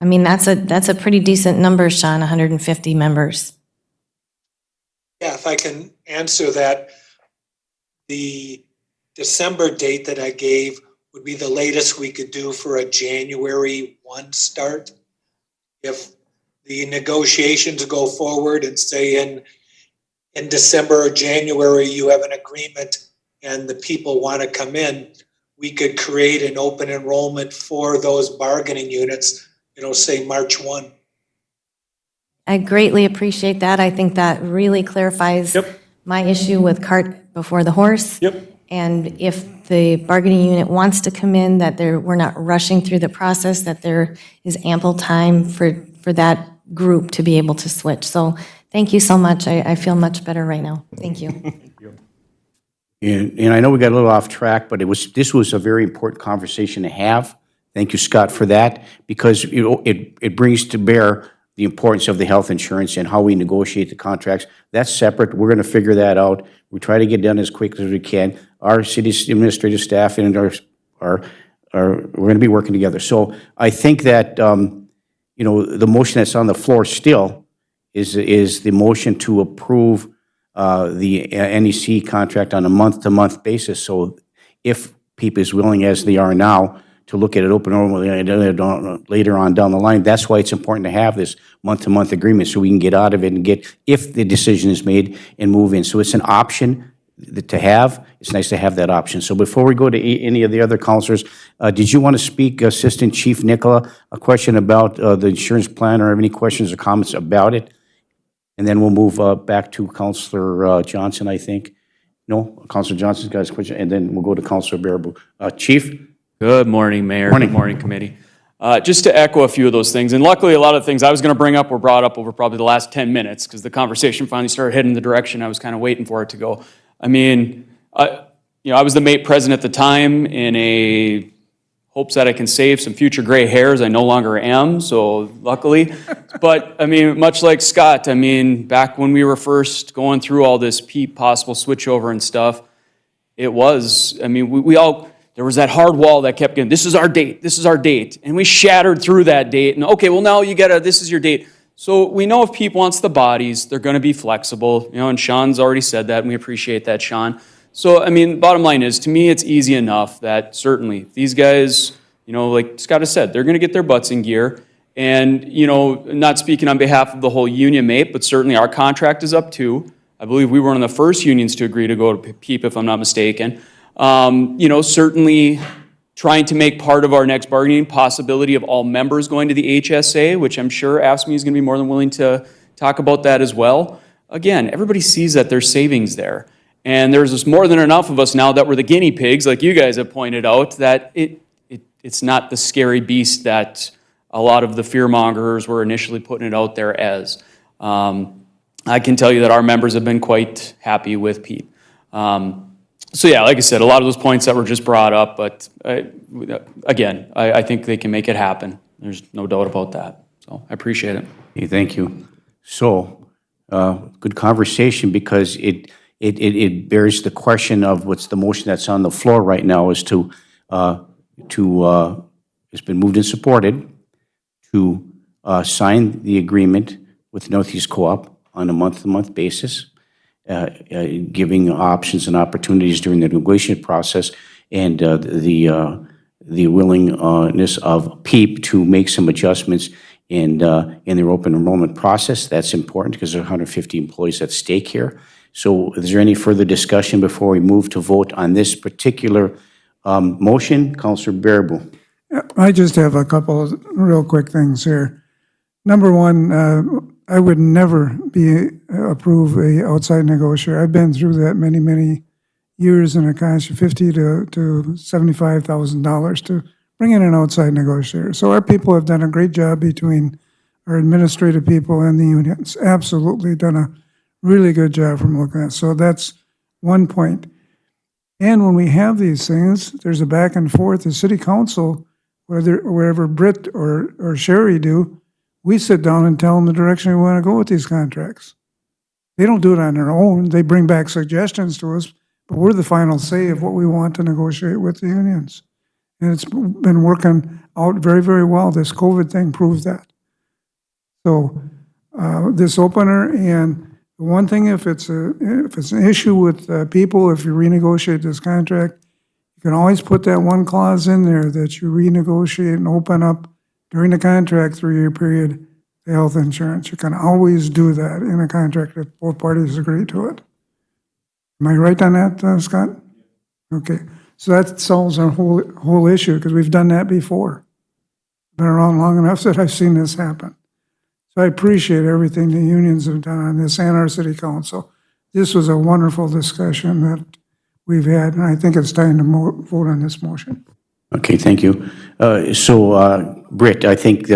S8: I mean, that's a pretty decent number, Sean, 150 members.
S5: Yeah, if I can answer that, the December date that I gave would be the latest we could do for a January 1 start. If the negotiations go forward and say in December or January, you have an agreement and the people want to come in, we could create an open enrollment for those bargaining units, say March 1.
S8: I greatly appreciate that. I think that really clarifies my issue with cart before the horse.
S7: Yep.
S8: And if the bargaining unit wants to come in, that we're not rushing through the process, that there is ample time for that group to be able to switch. So thank you so much. I feel much better right now. Thank you.
S2: And I know we got a little off track, but this was a very important conversation to have. Thank you, Scott, for that, because it brings to bear the importance of the health insurance and how we negotiate the contracts. That's separate. We're going to figure that out. We try to get done as quick as we can. Our city's administrative staff and we're going to be working together. So I think that, the motion that's on the floor still is the motion to approve the NEC contract on a month-to-month basis. So if PEEP is willing, as they are now, to look at it open later on down the line, that's why it's important to have this month-to-month agreement, so we can get out of it and get, if the decision is made, and move in. So it's an option to have. It's nice to have that option. So before we go to any of the other counselors, did you want to speak, Assistant Chief Nicola, a question about the insurance plan, or have any questions or comments about it? And then we'll move back to Counselor Johnson, I think. No, Counselor Johnson's got his question, and then we'll go to Counselor Bearaboo. Chief?
S12: Good morning, Mayor.
S2: Morning.
S12: Good morning, committee. Just to echo a few of those things, and luckily a lot of the things I was going to bring up were brought up over probably the last 10 minutes, because the conversation finally started heading in the direction I was kind of waiting for it to go. I mean, I was the MAPE president at the time in a hopes that I can save some future gray hairs. I no longer am, so luckily. But, I mean, much like Scott, I mean, back when we were first going through all this PEEP possible switchover and stuff, it was, I mean, we all, there was that hard wall that kept getting, this is our date, and we shattered through that date, and okay, well now you gotta, this is your date. So we know if PEEP wants the bodies, they're gonna be flexible, and Sean's already said that, and we appreciate that, Sean. So, I mean, bottom line is, to me, it's easy enough that certainly these guys, like Scott has said, they're gonna get their butts in gear, and, not speaking on behalf of the whole union MAPE, but certainly our contract is up too. I believe we were one of the first unions to agree to go to PEEP, if I'm not mistaken. Certainly trying to make part of our next bargaining possibility of all members going to the HSA, which I'm sure AFSCME is going to be more than willing to talk about that as well. Again, everybody sees that there's savings there. And there's just more than enough of us now that we're the guinea pigs, like you guys have pointed out, that it's not the scary beast that a lot of the fearmongers were initially putting it out there as. I can tell you that our members have been quite happy with PEEP. So yeah, like I said, a lot of those points that were just brought up, but again, I think they can make it happen. There's no doubt about that. So I appreciate it.
S2: Okay, thank you. So, good conversation, because it bears the question of what's the motion that's on the floor right now is it's been moved and supported to sign the agreement with Northeast Co-op on a month-to-month basis, giving options and opportunities during the negotiation process, and the the willingness of PEEP to make some adjustments in their open enrollment process. That's important because there are 150 employees at stake here. So is there any further discussion before we move to vote on this particular motion? Counselor Bearable.
S3: I just have a couple of real quick things here. Number one, I would never approve a outside negotiator. I've been through that many, many years in a cost of $50,000 to $75,000 to bring in an outside negotiator. So our people have done a great job between our administrative people and the unions. Absolutely done a really good job from looking at. So that's one point. And when we have these things, there's a back and forth. The city council, wherever Britt or Sherry do, we sit down and tell them the direction we want to go with these contracts. They don't do it on their own. They bring back suggestions to us, but we're the final say of what we want to negotiate with the unions. And it's been working out very, very well. This COVID thing proves that. So this opener, and the one thing, if it's an issue with people, if you renegotiate this contract, you can always put that one clause in there that you renegotiate and open up during the contract 3-year period, the health insurance. You can always do that in a contract if both parties agree to it. Am I right on that, Scott? Okay, so that solves our whole issue because we've done that before. Been around long enough that I've seen this happen. So I appreciate everything the unions have done on this and our city council. This was a wonderful discussion that we've had, and I think it's time to vote on this motion.
S2: Okay, thank you. Britt, I think,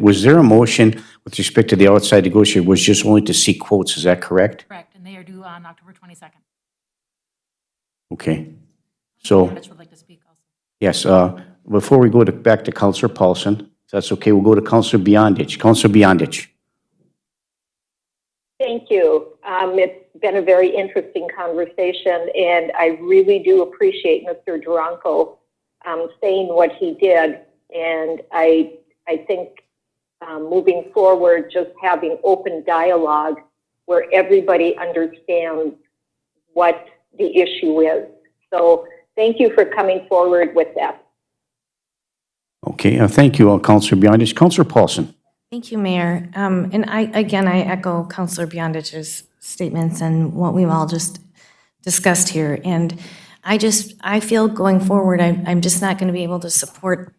S2: was there a motion with respect to the outside negotiator was just only to see quotes, is that correct?
S4: Correct, and they are due on October 22nd.
S2: Okay, so,
S4: Mitch would like to speak also.
S2: yes, before we go back to Councilor Paulson, if that's okay, we'll go to Councilor Beyondich. Councilor Beyondich.
S10: Thank you. It's been a very interesting conversation, and I really do appreciate Mr. Duranko saying what he did. And I think moving forward, just having open dialogue where everybody understands what the issue is. So thank you for coming forward with that.
S2: Okay, thank you, Councilor Beyondich. Councilor Paulson.
S8: Thank you, Mayor. And I echo Councilor Beyondich's statements and what we've all just discussed here. And I feel going forward, I'm just not going to be able to support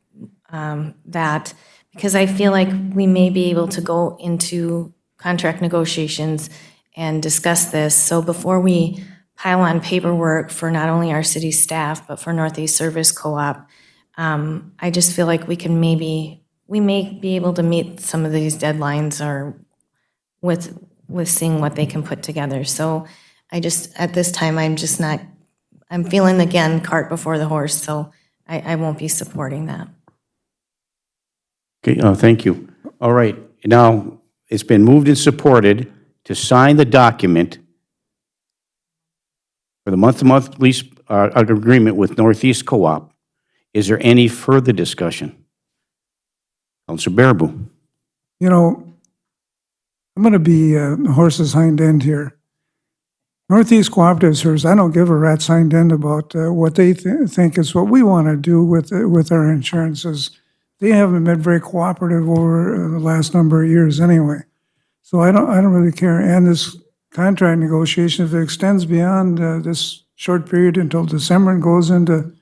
S8: that because I feel like we may be able to go into contract negotiations and discuss this. So before we pile on paperwork for not only our city staff, but for Northeast Service Co-op, I just feel like we may be able to meet some of these deadlines or with seeing what they can put together. So at this time, I'm feeling again, cart before the horse, so I won't be supporting that.
S2: Okay, thank you. All right, now, it's been moved and supported to sign the document for the month-to-month lease agreement with Northeast Co-op. Is there any further discussion? Councilor Baraboo.
S3: You know, I'm going to be the horse's hind end here. Northeast Cooperative Service, I don't give a rat's hind end about what they think is what we want to do with our insurances. They haven't been very cooperative over the last number of years anyway. So I don't really care. And this contract negotiation, if it extends beyond this short period until December and goes into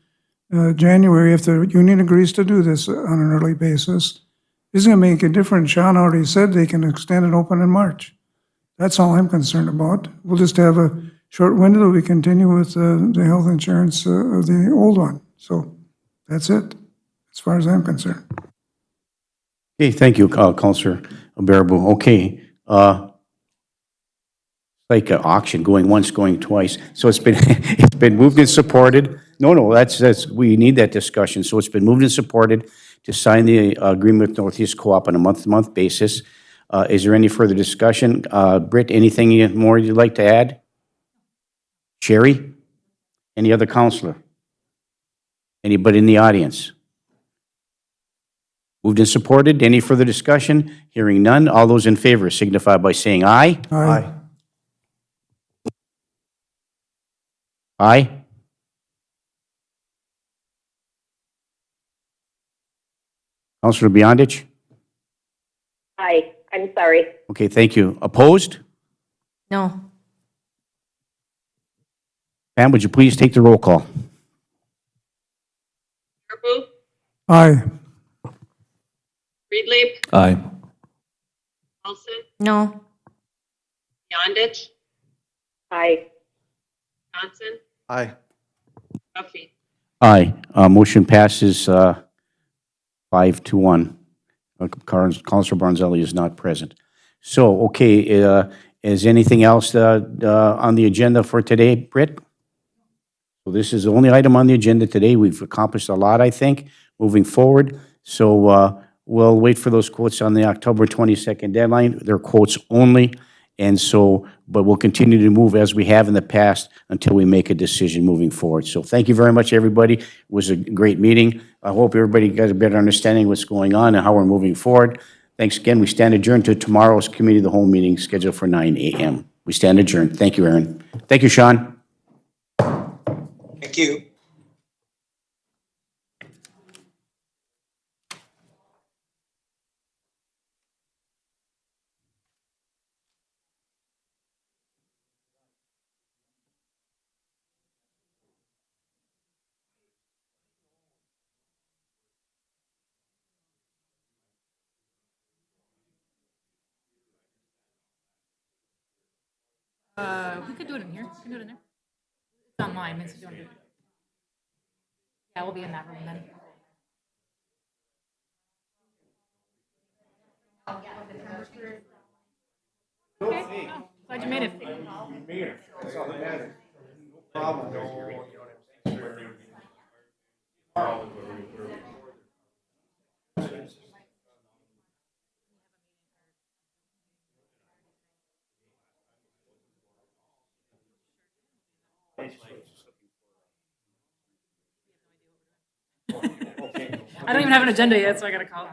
S3: January, if the union agrees to do this on an early basis, isn't going to make a difference. Sean already said they can extend it open in March. That's all I'm concerned about. We'll just have a short window that we continue with the health insurance of the old one. So that's it, as far as I'm concerned.
S2: Okay, thank you, Councilor Baraboo. Okay, like an auction, going once, going twice. So it's been moved and supported. No, that's we need that discussion. So it's been moved and supported to sign the agreement with Northeast Co-op on a month-to-month basis. Is there any further discussion? Britt, anything more you'd like to add? Sherry? Any other counselor? Anybody in the audience? Moved and supported. Any further discussion? Hearing none. All those in favor signify by saying aye.
S3: Aye.
S2: Aye. Counselor Beyondich?
S10: Aye, I'm sorry.
S2: Okay, thank you. Opposed?
S8: No.
S2: Pam, would you please take the roll call?
S13: Baraboo,
S3: Aye.
S13: Reedley,
S11: Aye.
S13: Nelson,
S8: No.
S13: Yondich,
S10: Aye.
S13: Johnson,
S1: Aye.
S13: Duffy.
S2: Aye. Motion passes 5-1. Counselor Barnzelli is not present. So, okay, is anything else on the agenda for today, Britt? So this is the only item on the agenda today. We've accomplished a lot, I think, moving forward. So we'll wait for those quotes on the October 22nd deadline. They're quotes only. And so, but we'll continue to move as we have in the past until we make a decision moving forward. So thank you very much, everybody. It was a great meeting. I hope everybody got a better understanding of what's going on and how we're moving forward. Thanks again. We stand adjourned to tomorrow's committee of the whole meeting scheduled for 9 a.m. We stand adjourned. Thank you, Aaron. Thank you, Sean.
S5: Thank you.
S4: We could do it in here. We can do it in there. It's online, makes it do it. Yeah, we'll be in that room then. Okay, oh, glad you made it. I don't even have an agenda yet, so I gotta call.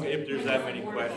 S7: If there's that many questions.